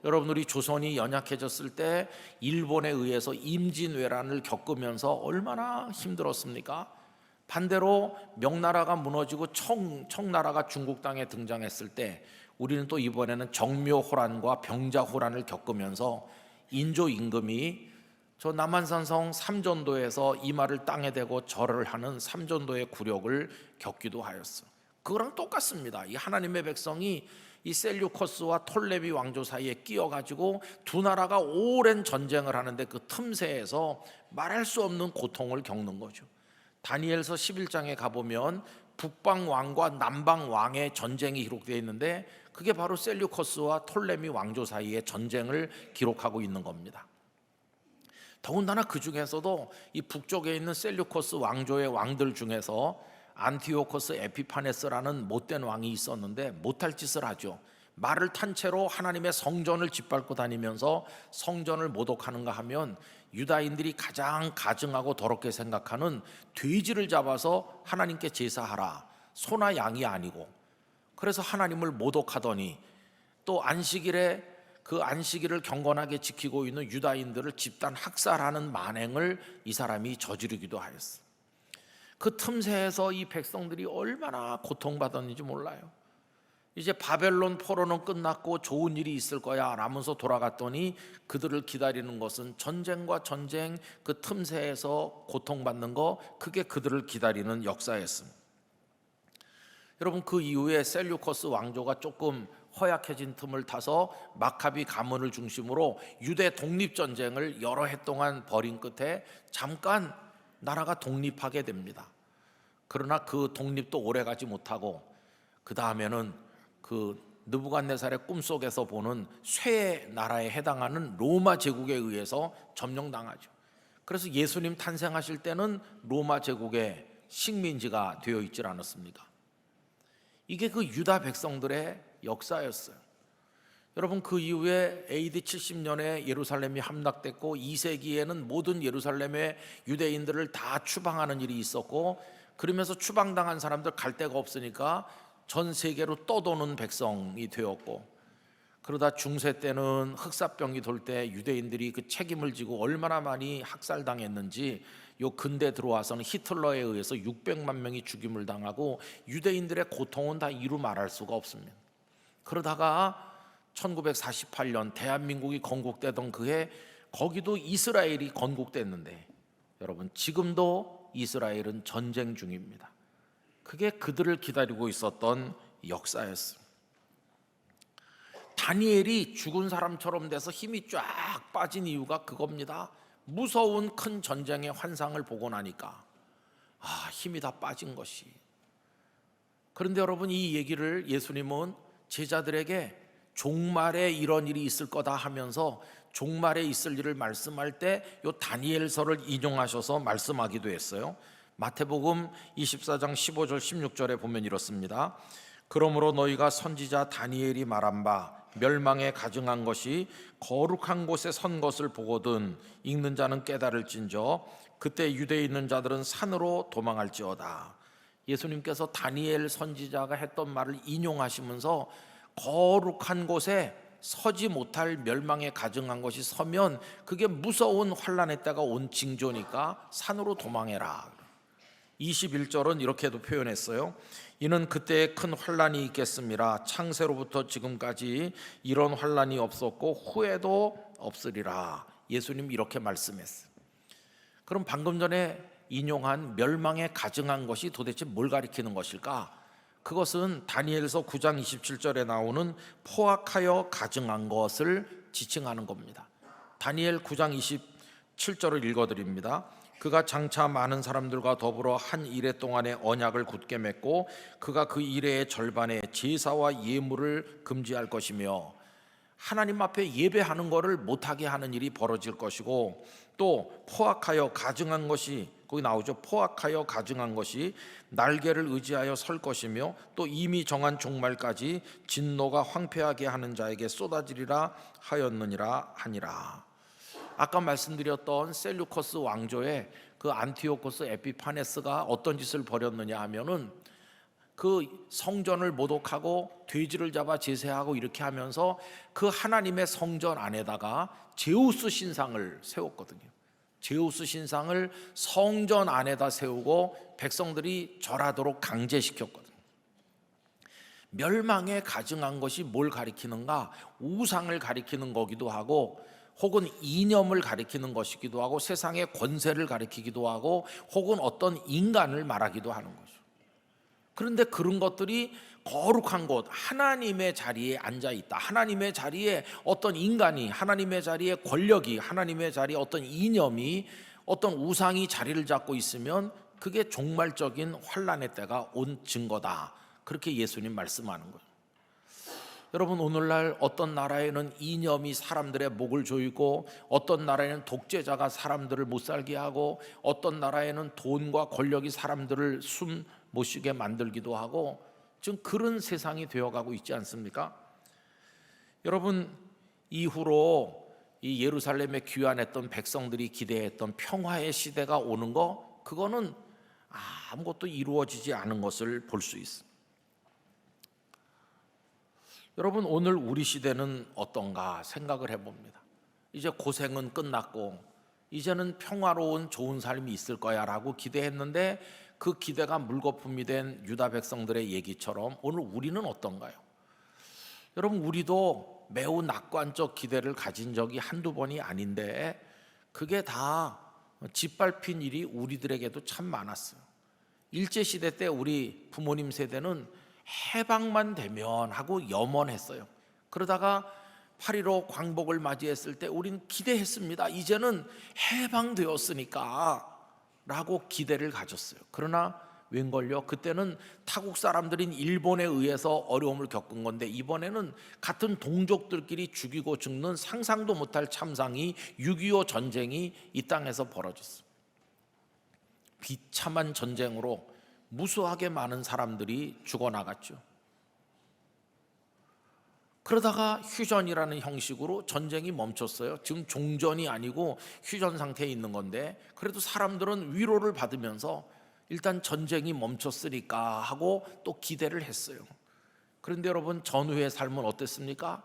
여러분, 우리 조선이 연약해졌을 때 일본에 의해서 임진왜란을 겪으면서 얼마나 힘들었습니까? 반대로 명나라가 무너지고 청나라가 중국 땅에 등장했을 때 우리는 또 이번에는 정묘호란과 병자호란을 겪으면서 인조 임금이 저 남한산성 삼전도에서 이마를 땅에 대고 절을 하는 삼전도의 굴욕을 겪기도 하였어. 그거랑 똑같습니다. 이 하나님의 백성이 이 셀류커스와 톨레미 왕조 사이에 끼어가지고 2나라가 오랜 전쟁을 하는데 그 틈새에서 말할 수 없는 고통을 겪는 거죠. 다니엘서 11장에 가보면 북방 왕과 남방 왕의 전쟁이 기록되어 있는데 그게 바로 셀류커스와 톨레미 왕조 사이의 전쟁을 기록하고 있는 겁니다. 더군다나 그 중에서도 이 북쪽에 있는 셀류커스 왕조의 왕들 중에서 안티오코스 에피파네스라는 못된 왕이 있었는데 못할 짓을 하죠. 말을 탄 채로 하나님의 성전을 짓밟고 다니면서 성전을 모독하는가 하면 유다인들이 가장 가증하고 더럽게 생각하는 돼지를 잡아서 하나님께 제사하라, 소나 양이 아니고. 그래서 하나님을 모독하더니 또 안식일에 그 안식일을 경건하게 지키고 있는 유다인들을 집단 학살하는 만행을 이 사람이 저지르기도 하였어. 그 틈새에서 이 백성들이 얼마나 고통받았는지 몰라요. 이제 바벨론 포로는 끝났고 좋은 일이 있을 거야 라면서 돌아갔더니 그들을 기다리는 것은 전쟁과 전쟁, 그 틈새에서 고통받는 거, 그게 그들을 기다리는 역사였습니다. 여러분, 그 이후에 셀류커스 왕조가 조금 허약해진 틈을 타서 마카비 가문을 중심으로 유대 독립전쟁을 여러 해 동안 벌인 끝에 잠깐 나라가 독립하게 됩니다. 그러나 그 독립도 오래가지 못하고 그 다음에는 그 느부갓네살의 꿈속에서 보는 쇠 나라에 해당하는 로마 제국에 의해서 점령당하죠. 그래서 예수님 탄생하실 때는 로마 제국의 식민지가 되어 있질 않았습니다. 이게 그 유다 백성들의 역사였어요. 여러분, 그 이후에 AD 70년에 예루살렘이 함락됐고 2세기에는 모든 예루살렘의 유대인들을 다 추방하는 일이 있었고, 그러면서 추방당한 사람들 갈 데가 없으니까 전 세계로 떠도는 백성이 되었고, 그러다 중세 때는 흑사병이 돌 때 유대인들이 그 책임을 지고 얼마나 많이 학살당했는지 요 근대 들어와서는 히틀러에 의해서 600만 명이 죽임을 당하고 유대인들의 고통은 다 이루 말할 수가 없습니다. 그러다가 1948년 대한민국이 건국되던 그해 거기도 이스라엘이 건국됐는데 여러분, 지금도 이스라엘은 전쟁 중입니다. 그게 그들을 기다리고 있었던 역사였습니다. 다니엘이 죽은 사람처럼 돼서 힘이 쫙 빠진 이유가 그겁니다. 무서운 큰 전쟁의 환상을 보고 나니까 힘이 다 빠진 것이. 그런데 여러분, 이 얘기를 예수님은 제자들에게 종말에 이런 일이 있을 거다 하면서 종말에 있을 일을 말씀할 때 요 다니엘서를 인용하셔서 말씀하기도 했어요. 마태복음 24장 15절 16절에 보면 이렇습니다. 그러므로 너희가 선지자 다니엘이 말한 바 멸망에 가증한 것이 거룩한 곳에 선 것을 보거든 읽는 자는 깨달을진저 그때 유대에 있는 자들은 산으로 도망할지어다. 예수님께서 다니엘 선지자가 했던 말을 인용하시면서 거룩한 곳에 서지 못할 멸망에 가증한 것이 서면 그게 무서운 환난의 때가 온 징조니까 산으로 도망해라. 21절은 이렇게도 표현했어요. 이는 그때에 큰 환란이 있겠습니다. 창세로부터 지금까지 이런 환란이 없었고 후에도 없으리라. 예수님 이렇게 말씀했어요. 그럼 방금 전에 인용한 멸망에 가증한 것이 도대체 뭘 가리키는 것일까? 그것은 다니엘서 9장 27절에 나오는 포악하여 가증한 것을 지칭하는 겁니다. 다니엘 9장 27절을 읽어드립니다. 그가 장차 많은 사람들과 더불어 한 이레 동안의 언약을 굳게 맺고 그가 그 이레의 절반에 제사와 예물을 금지할 것이며 하나님 앞에 예배하는 것을 못하게 하는 일이 벌어질 것이고 또 포악하여 가증한 것이 거기 나오죠. 포악하여 가증한 것이 날개를 의지하여 설 것이며 또 이미 정한 종말까지 진노가 황폐하게 하는 자에게 쏟아지리라 하였느니라 하니라. 아까 말씀드렸던 셀루커스 왕조의 그 안티오코스 에피파네스가 어떤 짓을 벌였느냐 하면은 그 성전을 모독하고 돼지를 잡아 제사하고 이렇게 하면서 그 하나님의 성전 안에다가 제우스 신상을 세웠거든요. 제우스 신상을 성전 안에다 세우고 백성들이 절하도록 강제시켰거든요. 멸망에 가증한 것이 뭘 가리키는가? 우상을 가리키는 거기도 하고 혹은 이념을 가리키는 것이기도 하고 세상의 권세를 가리키기도 하고 혹은 어떤 인간을 말하기도 하는 거죠. 그런데 그런 것들이 거룩한 곳 하나님의 자리에 앉아 있다. 하나님의 자리에 어떤 인간이, 하나님의 자리에 권력이, 하나님의 자리에 어떤 이념이, 어떤 우상이 자리를 잡고 있으면 그게 종말적인 환란의 때가 온 증거다. 그렇게 예수님 말씀하는 거예요. 여러분, 오늘날 어떤 나라에는 이념이 사람들의 목을 조이고 어떤 나라에는 독재자가 사람들을 못 살게 하고 어떤 나라에는 돈과 권력이 사람들을 숨 못 쉬게 만들기도 하고 지금 그런 세상이 되어가고 있지 않습니까? 여러분, 이후로 이 예루살렘에 귀환했던 백성들이 기대했던 평화의 시대가 오는 거, 그거는 아무것도 이루어지지 않은 것을 볼 수 있습니다. 여러분, 오늘 우리 시대는 어떤가 생각을 해봅니다. 이제 고생은 끝났고 이제는 평화로운 좋은 삶이 있을 거야 라고 기대했는데 그 기대가 물거품이 된 유다 백성들의 얘기처럼 오늘 우리는 어떤가요? 여러분, 우리도 매우 낙관적 기대를 가진 적이 한두 번이 아닌데 그게 다 짓밟힌 일이 우리들에게도 참 많았어요. 일제시대 때 우리 부모님 세대는 해방만 되면 하고 염원했어요. 그러다가 8.15 광복을 맞이했을 때 우린 기대했습니다. 이제는 해방되었으니까 라고 기대를 가졌어요. 그러나 웬걸요? 그때는 타국 사람들인 일본에 의해서 어려움을 겪은 건데 이번에는 같은 동족들끼리 죽이고 죽는 상상도 못할 참상이 6.25 전쟁이 이 땅에서 벌어졌어요. 비참한 전쟁으로 무수하게 많은 사람들이 죽어나갔죠. 그러다가 휴전이라는 형식으로 전쟁이 멈췄어요. 지금 종전이 아니고 휴전 상태에 있는 건데 그래도 사람들은 위로를 받으면서 일단 전쟁이 멈췄으니까 하고 또 기대를 했어요. 그런데 여러분, 전후의 삶은 어땠습니까?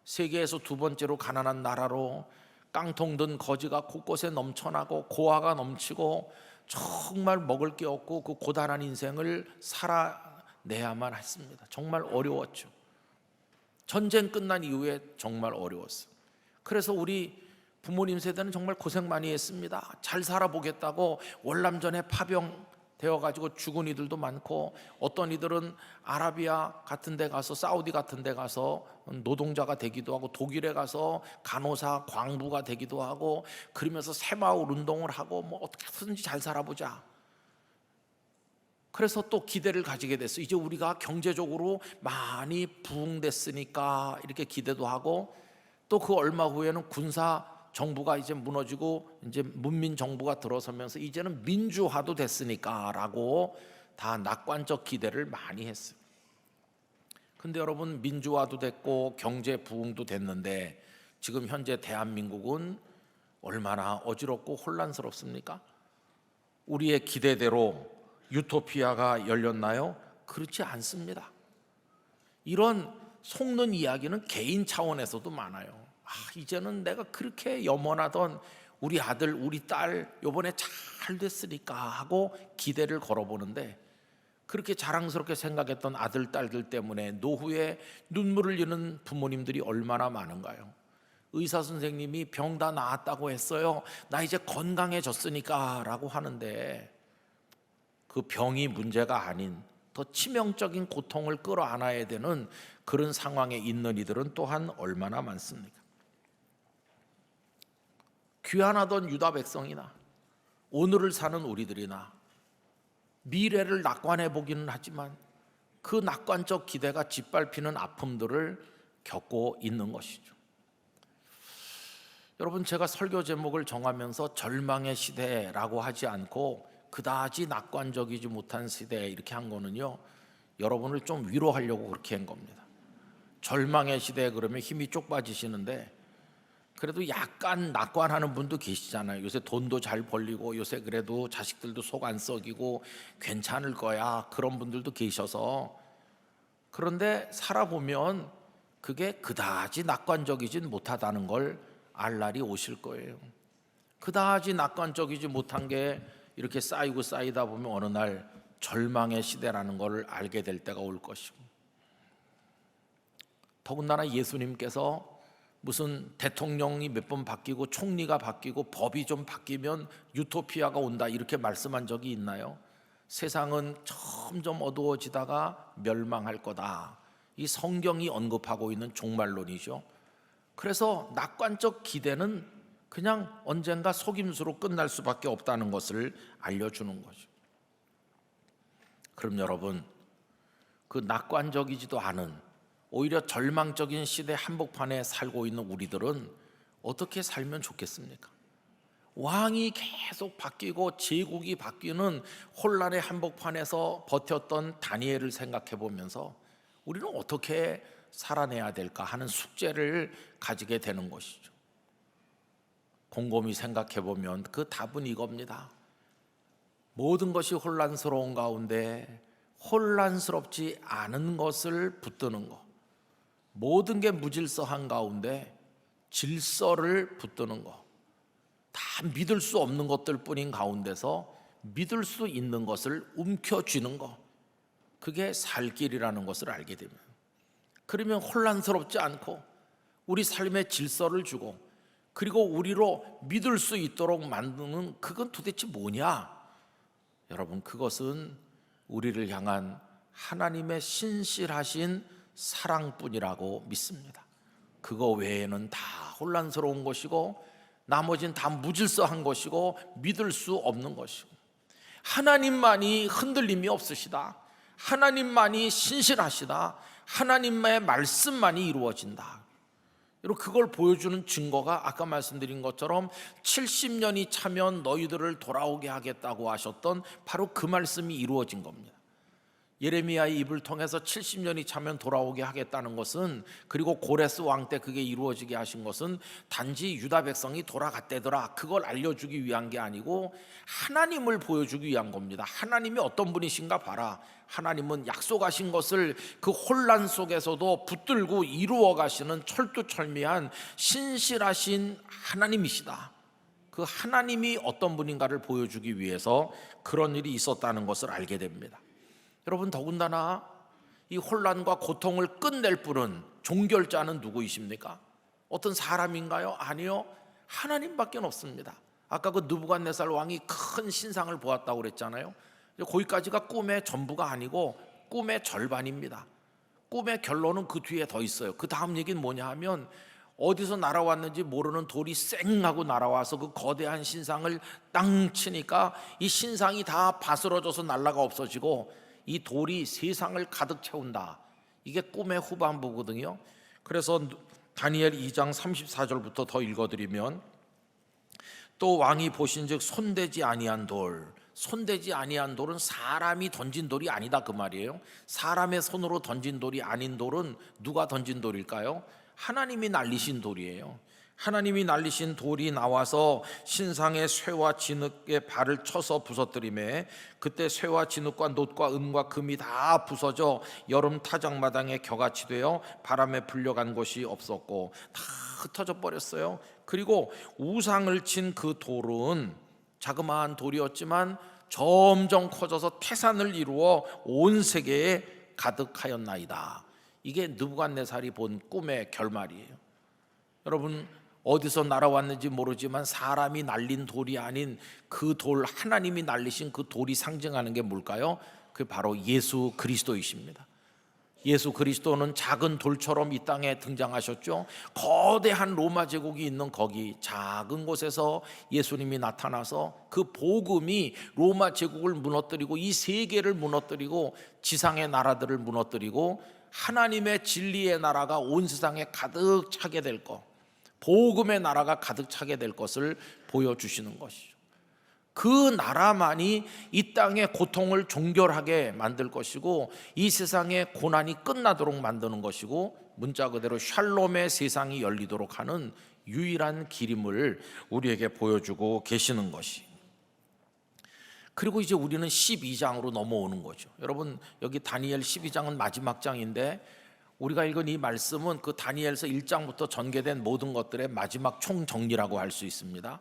세계에서 두 번째로 가난한 나라로 깡통 든 거지가 곳곳에 넘쳐나고 고아가 넘치고 정말 먹을 게 없고 그 고단한 인생을 살아내야만 했습니다. 정말 어려웠죠. 전쟁 끝난 이후에 정말 어려웠어요. 그래서 우리 부모님 세대는 정말 고생 많이 했습니다. 잘 살아보겠다고 월남전에 파병되어가지고 죽은 이들도 많고 어떤 이들은 아라비아 같은 데 가서 사우디 같은 데 가서 노동자가 되기도 하고 독일에 가서 간호사 광부가 되기도 하고 그러면서 새마을 운동을 하고 뭐 어떻게든지 잘 살아보자. 그래서 또 기대를 가지게 됐어요. 이제 우리가 경제적으로 많이 부흥됐으니까 이렇게 기대도 하고 또 그 얼마 후에는 군사 정부가 이제 무너지고 이제 문민 정부가 들어서면서 이제는 민주화도 됐으니까라고 다 낙관적 기대를 많이 했어요. 근데 여러분, 민주화도 됐고 경제 부흥도 됐는데 지금 현재 대한민국은 얼마나 어지럽고 혼란스럽습니까? 우리의 기대대로 유토피아가 열렸나요? 그렇지 않습니다. 이런 속는 이야기는 개인 차원에서도 많아요. 이제는 내가 그렇게 염원하던 우리 아들 우리 딸 요번에 잘 됐으니까 하고 기대를 걸어보는데, 그렇게 자랑스럽게 생각했던 아들 딸들 때문에 노후에 눈물을 흘리는 부모님들이 얼마나 많은가요? 의사 선생님이 병 다 나았다고 했어요. 나 이제 건강해졌으니까 라고 하는데, 그 병이 문제가 아닌 더 치명적인 고통을 끌어안아야 되는 그런 상황에 있는 이들은 또한 얼마나 많습니까? 귀환하던 유다 백성이나 오늘을 사는 우리들이나 미래를 낙관해 보기는 하지만 그 낙관적 기대가 짓밟히는 아픔들을 겪고 있는 것이죠. 여러분, 제가 설교 제목을 정하면서 절망의 시대라고 하지 않고 그다지 낙관적이지 못한 시대 이렇게 한 거는요, 여러분을 좀 위로하려고 그렇게 한 겁니다. 절망의 시대 그러면 힘이 쪽 빠지시는데, 그래도 약간 낙관하는 분도 계시잖아요. 요새 돈도 잘 벌리고 요새 그래도 자식들도 속 안 썩이고 괜찮을 거야, 그런 분들도 계셔서. 그런데 살아보면 그게 그다지 낙관적이진 못하다는 걸 알 날이 오실 거예요. 그다지 낙관적이지 못한 게 이렇게 쌓이고 쌓이다 보면 어느 날 절망의 시대라는 걸 알게 될 때가 올 것이고, 더군다나 예수님께서 무슨 대통령이 몇 번 바뀌고 총리가 바뀌고 법이 좀 바뀌면 유토피아가 온다 이렇게 말씀한 적이 있나요? 세상은 점점 어두워지다가 멸망할 거다, 이 성경이 언급하고 있는 종말론이죠. 그래서 낙관적 기대는 그냥 언젠가 속임수로 끝날 수밖에 없다는 것을 알려주는 거죠. 그럼 여러분, 그 낙관적이지도 않은 오히려 절망적인 시대 한복판에 살고 있는 우리들은 어떻게 살면 좋겠습니까? 왕이 계속 바뀌고 제국이 바뀌는 혼란의 한복판에서 버텼던 다니엘을 생각해 보면서 우리는 어떻게 살아내야 될까 하는 숙제를 가지게 되는 것이죠. 곰곰이 생각해 보면 그 답은 이겁니다. 모든 것이 혼란스러운 가운데 혼란스럽지 않은 것을 붙드는 것, 모든 게 무질서한 가운데 질서를 붙드는 것, 다 믿을 수 없는 것들 뿐인 가운데서 믿을 수 있는 것을 움켜쥐는 것, 그게 살 길이라는 것을 알게 되면, 그러면 혼란스럽지 않고 우리 삶에 질서를 주고 그리고 우리로 믿을 수 있도록 만드는, 그건 도대체 뭐냐? 여러분, 그것은 우리를 향한 하나님의 신실하신 사랑뿐이라고 믿습니다. 그거 외에는 다 혼란스러운 것이고 나머지는 다 무질서한 것이고 믿을 수 없는 것이고, 하나님만이 흔들림이 없으시다, 하나님만이 신실하시다, 하나님의 말씀만이 이루어진다. 여러분, 그걸 보여주는 증거가 아까 말씀드린 것처럼 70년이 차면 너희들을 돌아오게 하겠다고 하셨던 바로 그 말씀이 이루어진 겁니다. 예레미야의 입을 통해서 70년이 차면 돌아오게 하겠다는 것은, 그리고 고레스 왕 때 그게 이루어지게 하신 것은 단지 유다 백성이 돌아갔대더라 그걸 알려주기 위한 게 아니고 하나님을 보여주기 위한 겁니다. 하나님이 어떤 분이신가 봐라. 하나님은 약속하신 것을 그 혼란 속에서도 붙들고 이루어 가시는 철두철미한 신실하신 하나님이시다. 그 하나님이 어떤 분인가를 보여주기 위해서 그런 일이 있었다는 것을 알게 됩니다. 여러분, 더군다나 이 혼란과 고통을 끝낼 분은, 종결자는 누구이십니까? 어떤 사람인가요? 아니요, 하나님밖에 없습니다. 아까 그 느부갓네살 왕이 큰 신상을 보았다고 그랬잖아요. 거기까지가 꿈의 전부가 아니고 꿈의 절반입니다. 꿈의 결론은 그 뒤에 더 있어요. 그 다음 얘기는 뭐냐 하면, 어디서 날아왔는지 모르는 돌이 쌩 하고 날아와서 그 거대한 신상을 땅 치니까 이 신상이 다 바스러져서 날아가 없어지고 이 돌이 세상을 가득 채운다. 이게 꿈의 후반부거든요. 그래서 다니엘 2장 34절부터 더 읽어드리면, 또 왕이 보신즉 손대지 아니한 돌, 손대지 아니한 돌은 사람이 던진 돌이 아니다 그 말이에요. 사람의 손으로 던진 돌이 아닌 돌은 누가 던진 돌일까요? 하나님이 날리신 돌이에요. 하나님이 날리신 돌이 나와서 신상의 쇠와 진흙에 발을 쳐서 부서뜨리매, 그때 쇠와 진흙과 놋과 은과 금이 다 부서져 여름 타작마당에 겨같이 되어 바람에 불려간 곳이 없었고 다 흩어져 버렸어요. 그리고 우상을 친 그 돌은 자그마한 돌이었지만 점점 커져서 태산을 이루어 온 세계에 가득하였나이다. 이게 느부갓네살이 본 꿈의 결말이에요. 여러분, 어디서 날아왔는지 모르지만 사람이 날린 돌이 아닌 그 돌, 하나님이 날리신 그 돌이 상징하는 게 뭘까요? 그게 바로 예수 그리스도이십니다. 예수 그리스도는 작은 돌처럼 이 땅에 등장하셨죠. 거대한 로마 제국이 있는 거기 작은 곳에서 예수님이 나타나서 그 복음이 로마 제국을 무너뜨리고 이 세계를 무너뜨리고 지상의 나라들을 무너뜨리고 하나님의 진리의 나라가 온 세상에 가득 차게 될 것, 복음의 나라가 가득 차게 될 것을 보여주시는 것이죠. 그 나라만이 이 땅의 고통을 종결하게 만들 것이고 이 세상의 고난이 끝나도록 만드는 것이고 문자 그대로 샬롬의 세상이 열리도록 하는 유일한 길임을 우리에게 보여주고 계시는 것이. 그리고 이제 우리는 12장으로 넘어오는 거죠. 여러분, 여기 다니엘 12장은 마지막 장인데 우리가 읽은 이 말씀은 그 다니엘서 1장부터 전개된 모든 것들의 마지막 총정리라고 할 수 있습니다.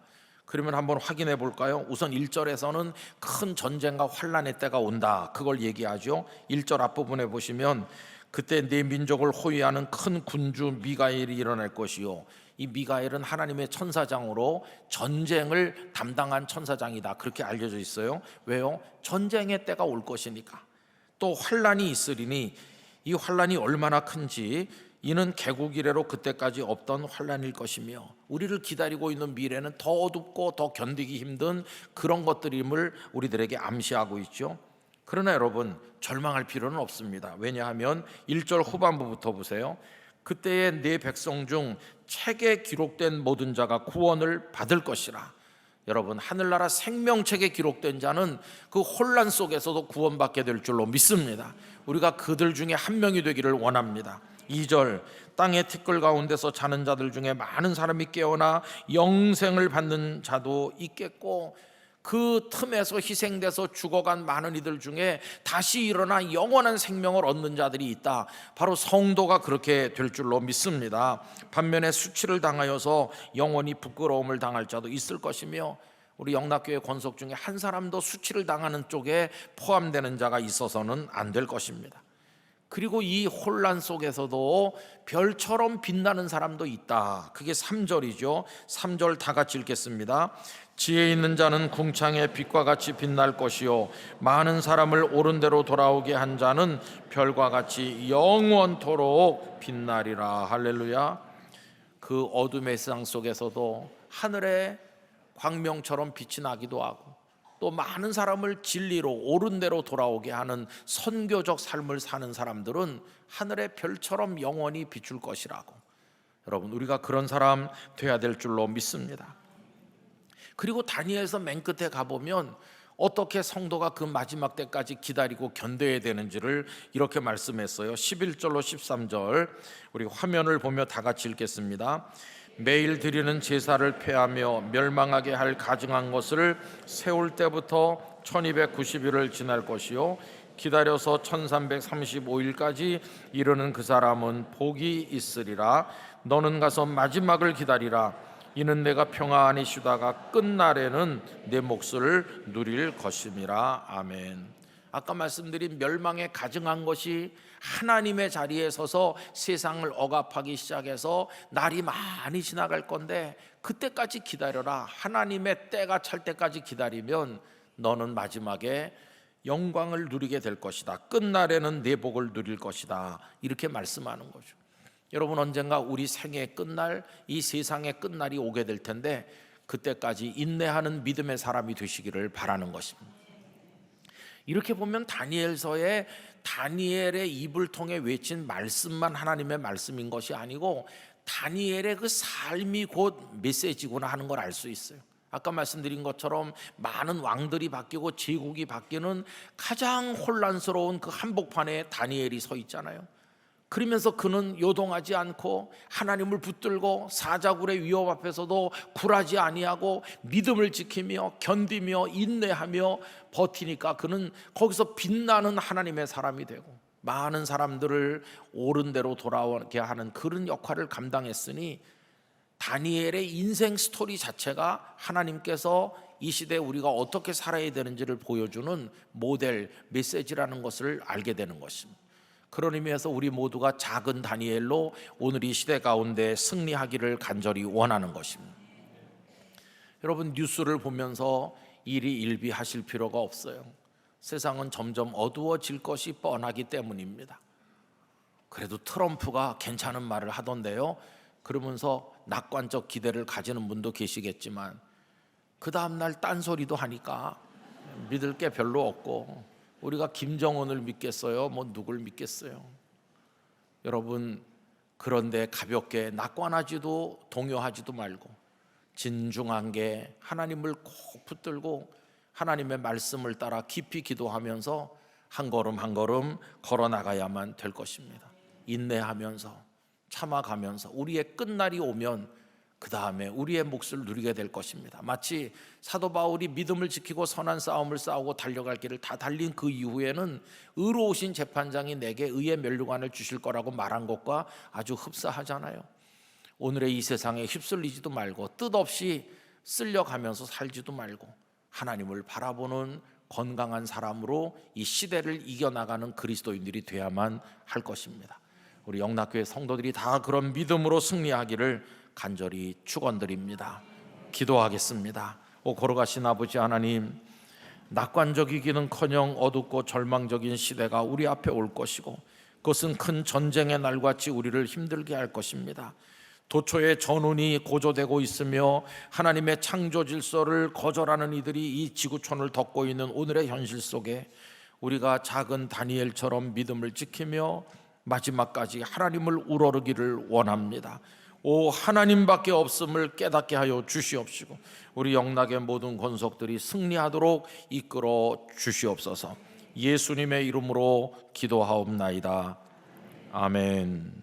그러면 한번 확인해 볼까요? 우선 1절에서는 큰 전쟁과 환난의 때가 온다, 그걸 얘기하죠. 1절 앞부분에 보시면 그때 네 민족을 호위하는 큰 군주 미가엘이 일어날 것이요, 이 미가엘은 하나님의 천사장으로 전쟁을 담당한 천사장이다, 그렇게 알려져 있어요. 왜요? 전쟁의 때가 올 것이니까. 또 환난이 있으리니 이 환난이 얼마나 큰지 이는 개국 이래로 그때까지 없던 환난일 것이며 우리를 기다리고 있는 미래는 더 어둡고 더 견디기 힘든 그런 것들임을 우리들에게 암시하고 있죠. 그러나 여러분, 절망할 필요는 없습니다. 왜냐하면 1절 후반부부터 보세요. 그때의 네 백성 중 책에 기록된 모든 자가 구원을 받을 것이라. 여러분, 하늘나라 생명책에 기록된 자는 그 혼란 속에서도 구원받게 될 줄로 믿습니다. 우리가 그들 중에 한 명이 되기를 원합니다. 2절, 땅의 티끌 가운데서 자는 자들 중에 많은 사람이 깨어나 영생을 받는 자도 있겠고 그 틈에서 희생돼서 죽어간 많은 이들 중에 다시 일어나 영원한 생명을 얻는 자들이 있다. 바로 성도가 그렇게 될 줄로 믿습니다. 반면에 수치를 당하여서 영원히 부끄러움을 당할 자도 있을 것이며 우리 영락교회 권속 중에 한 사람도 수치를 당하는 쪽에 포함되는 자가 있어서는 안 될 것입니다. 그리고 이 혼란 속에서도 별처럼 빛나는 사람도 있다. 그게 3절이죠. 3절 다 같이 읽겠습니다. 지혜 있는 자는 궁창의 빛과 같이 빛날 것이요 많은 사람을 옳은 대로 돌아오게 한 자는 별과 같이 영원토록 빛나리라. 할렐루야. 그 어둠의 세상 속에서도 하늘의 광명처럼 빛이 나기도 하고 또 많은 사람을 진리로 옳은 대로 돌아오게 하는 선교적 삶을 사는 사람들은 하늘의 별처럼 영원히 비출 것이라고. 여러분, 우리가 그런 사람 돼야 될 줄로 믿습니다. 그리고 다니엘서 맨 끝에 가보면 어떻게 성도가 그 마지막 때까지 기다리고 견뎌야 되는지를 이렇게 말씀했어요. 11절로 13절 우리 화면을 보며 다 같이 읽겠습니다. 매일 드리는 제사를 폐하며 멸망하게 할 가증한 것을 세울 때부터 1290일을 지날 것이요 기다려서 1335일까지 이르는 그 사람은 복이 있으리라. 너는 가서 마지막을 기다리라. 이는 내가 평안히 쉬다가 끝날에는 내 몫을 누릴 것임이라. 아멘. 아까 말씀드린 멸망에 가증한 것이 하나님의 자리에 서서 세상을 억압하기 시작해서 날이 많이 지나갈 건데 그때까지 기다려라. 하나님의 때가 찰 때까지 기다리면 너는 마지막에 영광을 누리게 될 것이다. 끝날에는 내 복을 누릴 것이다. 이렇게 말씀하는 거죠. 여러분, 언젠가 우리 생애의 끝날, 이 세상의 끝날이 오게 될 텐데 그때까지 인내하는 믿음의 사람이 되시기를 바라는 것입니다. 이렇게 보면 다니엘서에 다니엘의 입을 통해 외친 말씀만 하나님의 말씀인 것이 아니고 다니엘의 그 삶이 곧 메시지구나 하는 걸 알 수 있어요. 아까 말씀드린 것처럼 많은 왕들이 바뀌고 제국이 바뀌는 가장 혼란스러운 그 한복판에 다니엘이 서 있잖아요. 그러면서 그는 요동하지 않고 하나님을 붙들고 사자굴의 위협 앞에서도 굴하지 아니하고 믿음을 지키며 견디며 인내하며 버티니까 그는 거기서 빛나는 하나님의 사람이 되고 많은 사람들을 옳은 대로 돌아오게 하는 그런 역할을 감당했으니 다니엘의 인생 스토리 자체가 하나님께서 이 시대에 우리가 어떻게 살아야 되는지를 보여주는 모델 메시지라는 것을 알게 되는 것입니다. 그런 의미에서 우리 모두가 작은 다니엘로 오늘 이 시대 가운데 승리하기를 간절히 원하는 것입니다. 여러분, 뉴스를 보면서 일이 일비하실 필요가 없어요. 세상은 점점 어두워질 것이 뻔하기 때문입니다. 그래도 트럼프가 괜찮은 말을 하던데요, 그러면서 낙관적 기대를 가지는 분도 계시겠지만 그 다음날 딴소리도 하니까 믿을 게 별로 없고, 우리가 김정은을 믿겠어요? 뭐 누굴 믿겠어요? 여러분, 그런데 가볍게 낙관하지도 동요하지도 말고 진중한 게 하나님을 꼭 붙들고 하나님의 말씀을 따라 깊이 기도하면서 한 걸음 한 걸음 걸어 나가야만 될 것입니다. 인내하면서 참아가면서 우리의 끝날이 오면 그 다음에 우리의 몫을 누리게 될 것입니다. 마치 사도 바울이 믿음을 지키고 선한 싸움을 싸우고 달려갈 길을 다 달린 그 이후에는 의로우신 재판장이 내게 의의 면류관을 주실 거라고 말한 것과 아주 흡사하잖아요. 오늘의 이 세상에 휩쓸리지도 말고 뜻없이 쓸려가면서 살지도 말고 하나님을 바라보는 건강한 사람으로 이 시대를 이겨나가는 그리스도인들이 돼야만 할 것입니다. 우리 영락교회 성도들이 다 그런 믿음으로 승리하기를 간절히 축원드립니다. 기도하겠습니다. 오 걸어가신 아버지 하나님, 낙관적이기는커녕 어둡고 절망적인 시대가 우리 앞에 올 것이고 그것은 큰 전쟁의 날같이 우리를 힘들게 할 것입니다. 도처에 전운이 고조되고 있으며 하나님의 창조 질서를 거절하는 이들이 이 지구촌을 덮고 있는 오늘의 현실 속에 우리가 작은 다니엘처럼 믿음을 지키며 마지막까지 하나님을 우러르기를 원합니다. 오 하나님밖에 없음을 깨닫게 하여 주시옵시고 우리 영락의 모든 권속들이 승리하도록 이끌어 주시옵소서. 예수님의 이름으로 기도하옵나이다. 아멘.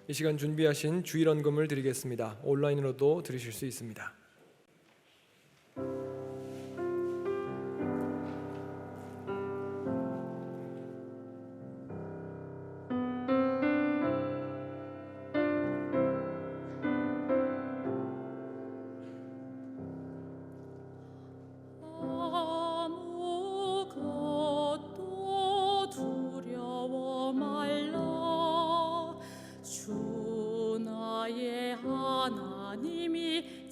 이 시간 준비하신 주일헌금을 드리겠습니다. 온라인으로도 들으실 수 있습니다. 아무것도 두려워 말라. 주 나의 하나님이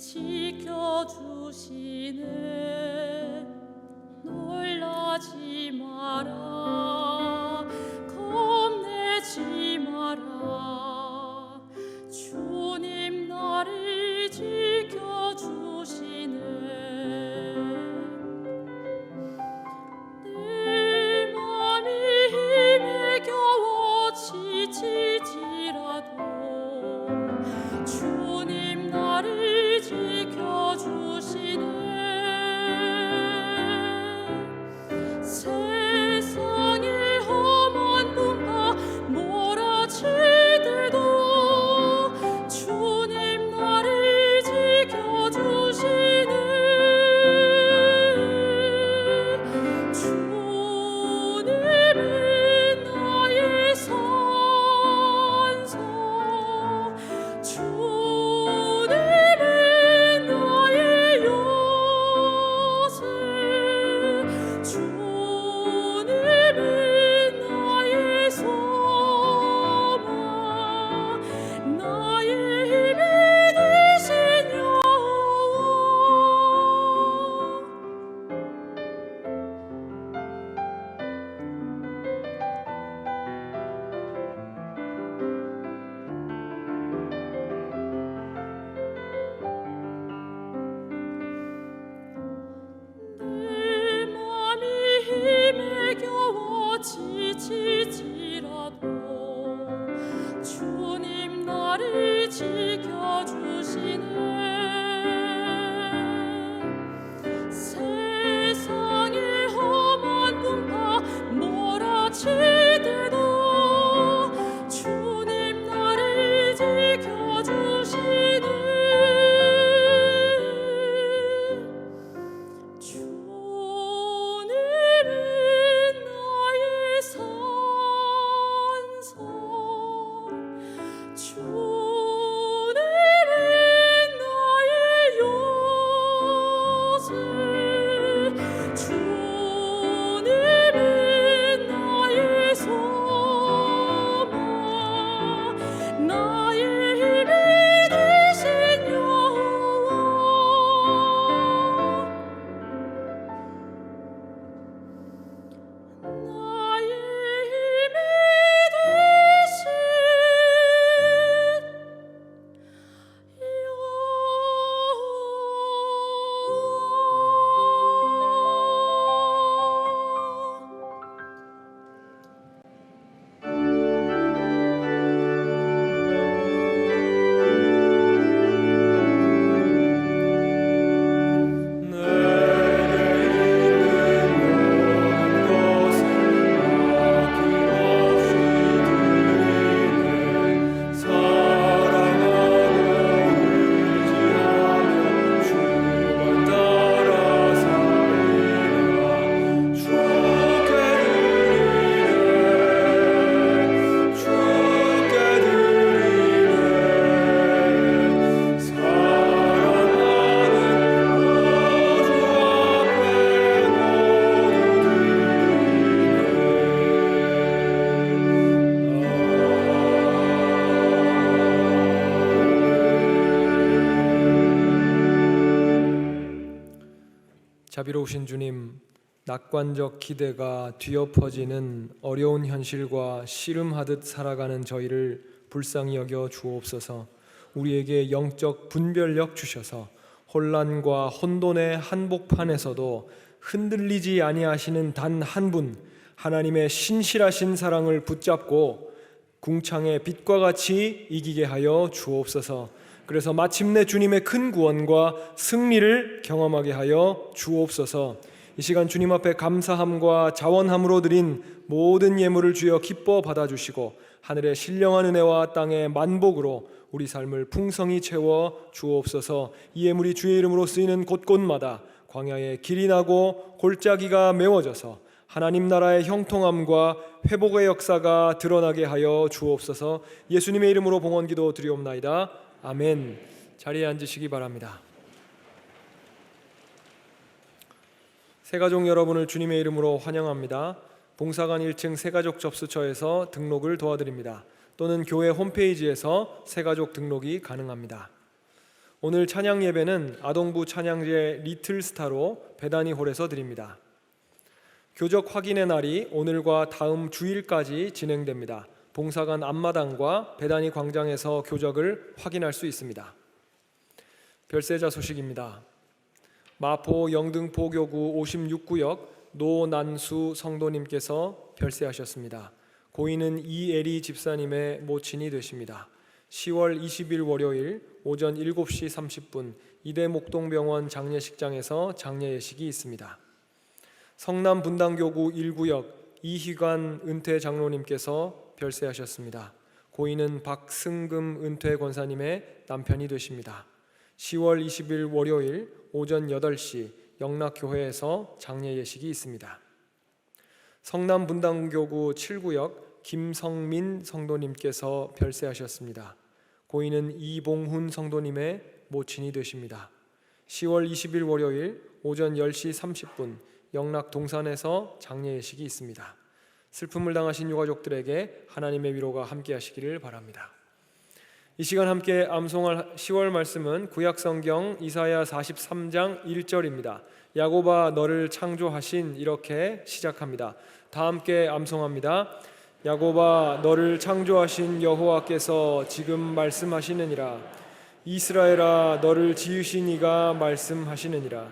은혜로우신 주님, 낙관적 기대가 뒤엎어지는 어려운 현실과 씨름하듯 살아가는 저희를 불쌍히 여겨 주옵소서. 우리에게 영적 분별력 주셔서 혼란과 혼돈의 한복판에서도 흔들리지 아니하시는 단 한 분, 하나님의 신실하신 사랑을 붙잡고 궁창의 빛과 같이 이기게 하여 주옵소서. 그래서 마침내 주님의 큰 구원과 승리를 경험하게 하여 주옵소서. 이 시간 주님 앞에 감사함과 자원함으로 드린 모든 예물을 주여 기뻐 받아주시고 하늘의 신령한 은혜와 땅의 만복으로 우리 삶을 풍성히 채워 주옵소서. 이 예물이 주의 이름으로 쓰이는 곳곳마다 광야에 길이 나고 골짜기가 메워져서 하나님 나라의 형통함과 회복의 역사가 드러나게 하여 주옵소서. 예수님의 이름으로 봉헌기도 드리옵나이다. 아멘. 자리에 앉으시기 바랍니다. 새가족 여러분을 주님의 이름으로 환영합니다. 봉사관 1층 새가족 접수처에서 등록을 도와드립니다. 또는 교회 홈페이지에서 새가족 등록이 가능합니다. 오늘 찬양 예배는 아동부 찬양제 리틀스타로 베다니 홀에서 드립니다. 교적 확인의 날이 오늘과 다음 주일까지 진행됩니다. 봉사관 앞마당과 베다니 광장에서 교적을 확인할 수 있습니다. 별세자 소식입니다. 마포 영등포교구 56구역 노난수 성도님께서 별세하셨습니다. 고인은 이애리 집사님의 모친이 되십니다. 10월 20일 월요일 오전 7시 30분 이대 목동병원 장례식장에서 장례 예식이 있습니다. 성남 분당교구 1구역 이희관 은퇴 장로님께서 별세하셨습니다. 고인은 박승금 은퇴 권사님의 남편이 되십니다. 10월 20일 월요일 오전 8시 영락교회에서 장례 예식이 있습니다. 성남 분당교구 7구역 김성민 성도님께서 별세하셨습니다. 고인은 이봉훈 성도님의 모친이 되십니다. 10월 20일 월요일 오전 10시 30분 영락 동산에서 장례 예식이 있습니다. 슬픔을 당하신 유가족들에게 하나님의 위로가 함께 하시기를 바랍니다. 이 시간 함께 암송할 10월 말씀은 구약성경 이사야 43장 1절입니다. 야곱아 너를 창조하신, 이렇게 시작합니다. 다 함께 암송합니다. 야곱아 너를 창조하신 여호와께서 지금 말씀하시느니라. 이스라엘아 너를 지으신 이가 말씀하시느니라.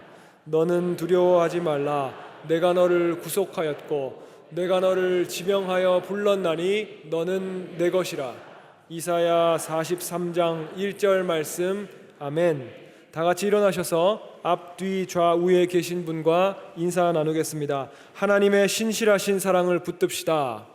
너는 두려워하지 말라. 내가 너를 구속하였고 내가 너를 지명하여 불렀나니 너는 내 것이라. 이사야 43장 1절 말씀. 아멘. 다 같이 일어나셔서 앞뒤 좌우에 계신 분과 인사 나누겠습니다. 하나님의 신실하신 사랑을 붙듭시다.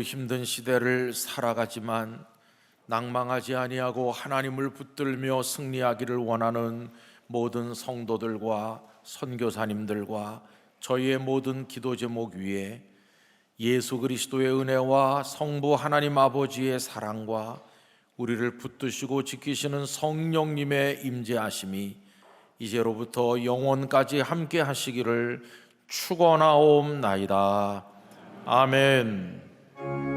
힘든 시대를 살아가지만 낭망하지 아니하고 하나님을 붙들며 승리하기를 원하는 모든 성도들과 선교사님들과 저희의 모든 기도 제목 위에 예수 그리스도의 은혜와 성부 하나님 아버지의 사랑과 우리를 붙드시고 지키시는 성령님의 임재하심이 이제로부터 영원까지 함께 하시기를 축원하옵나이다. 아멘.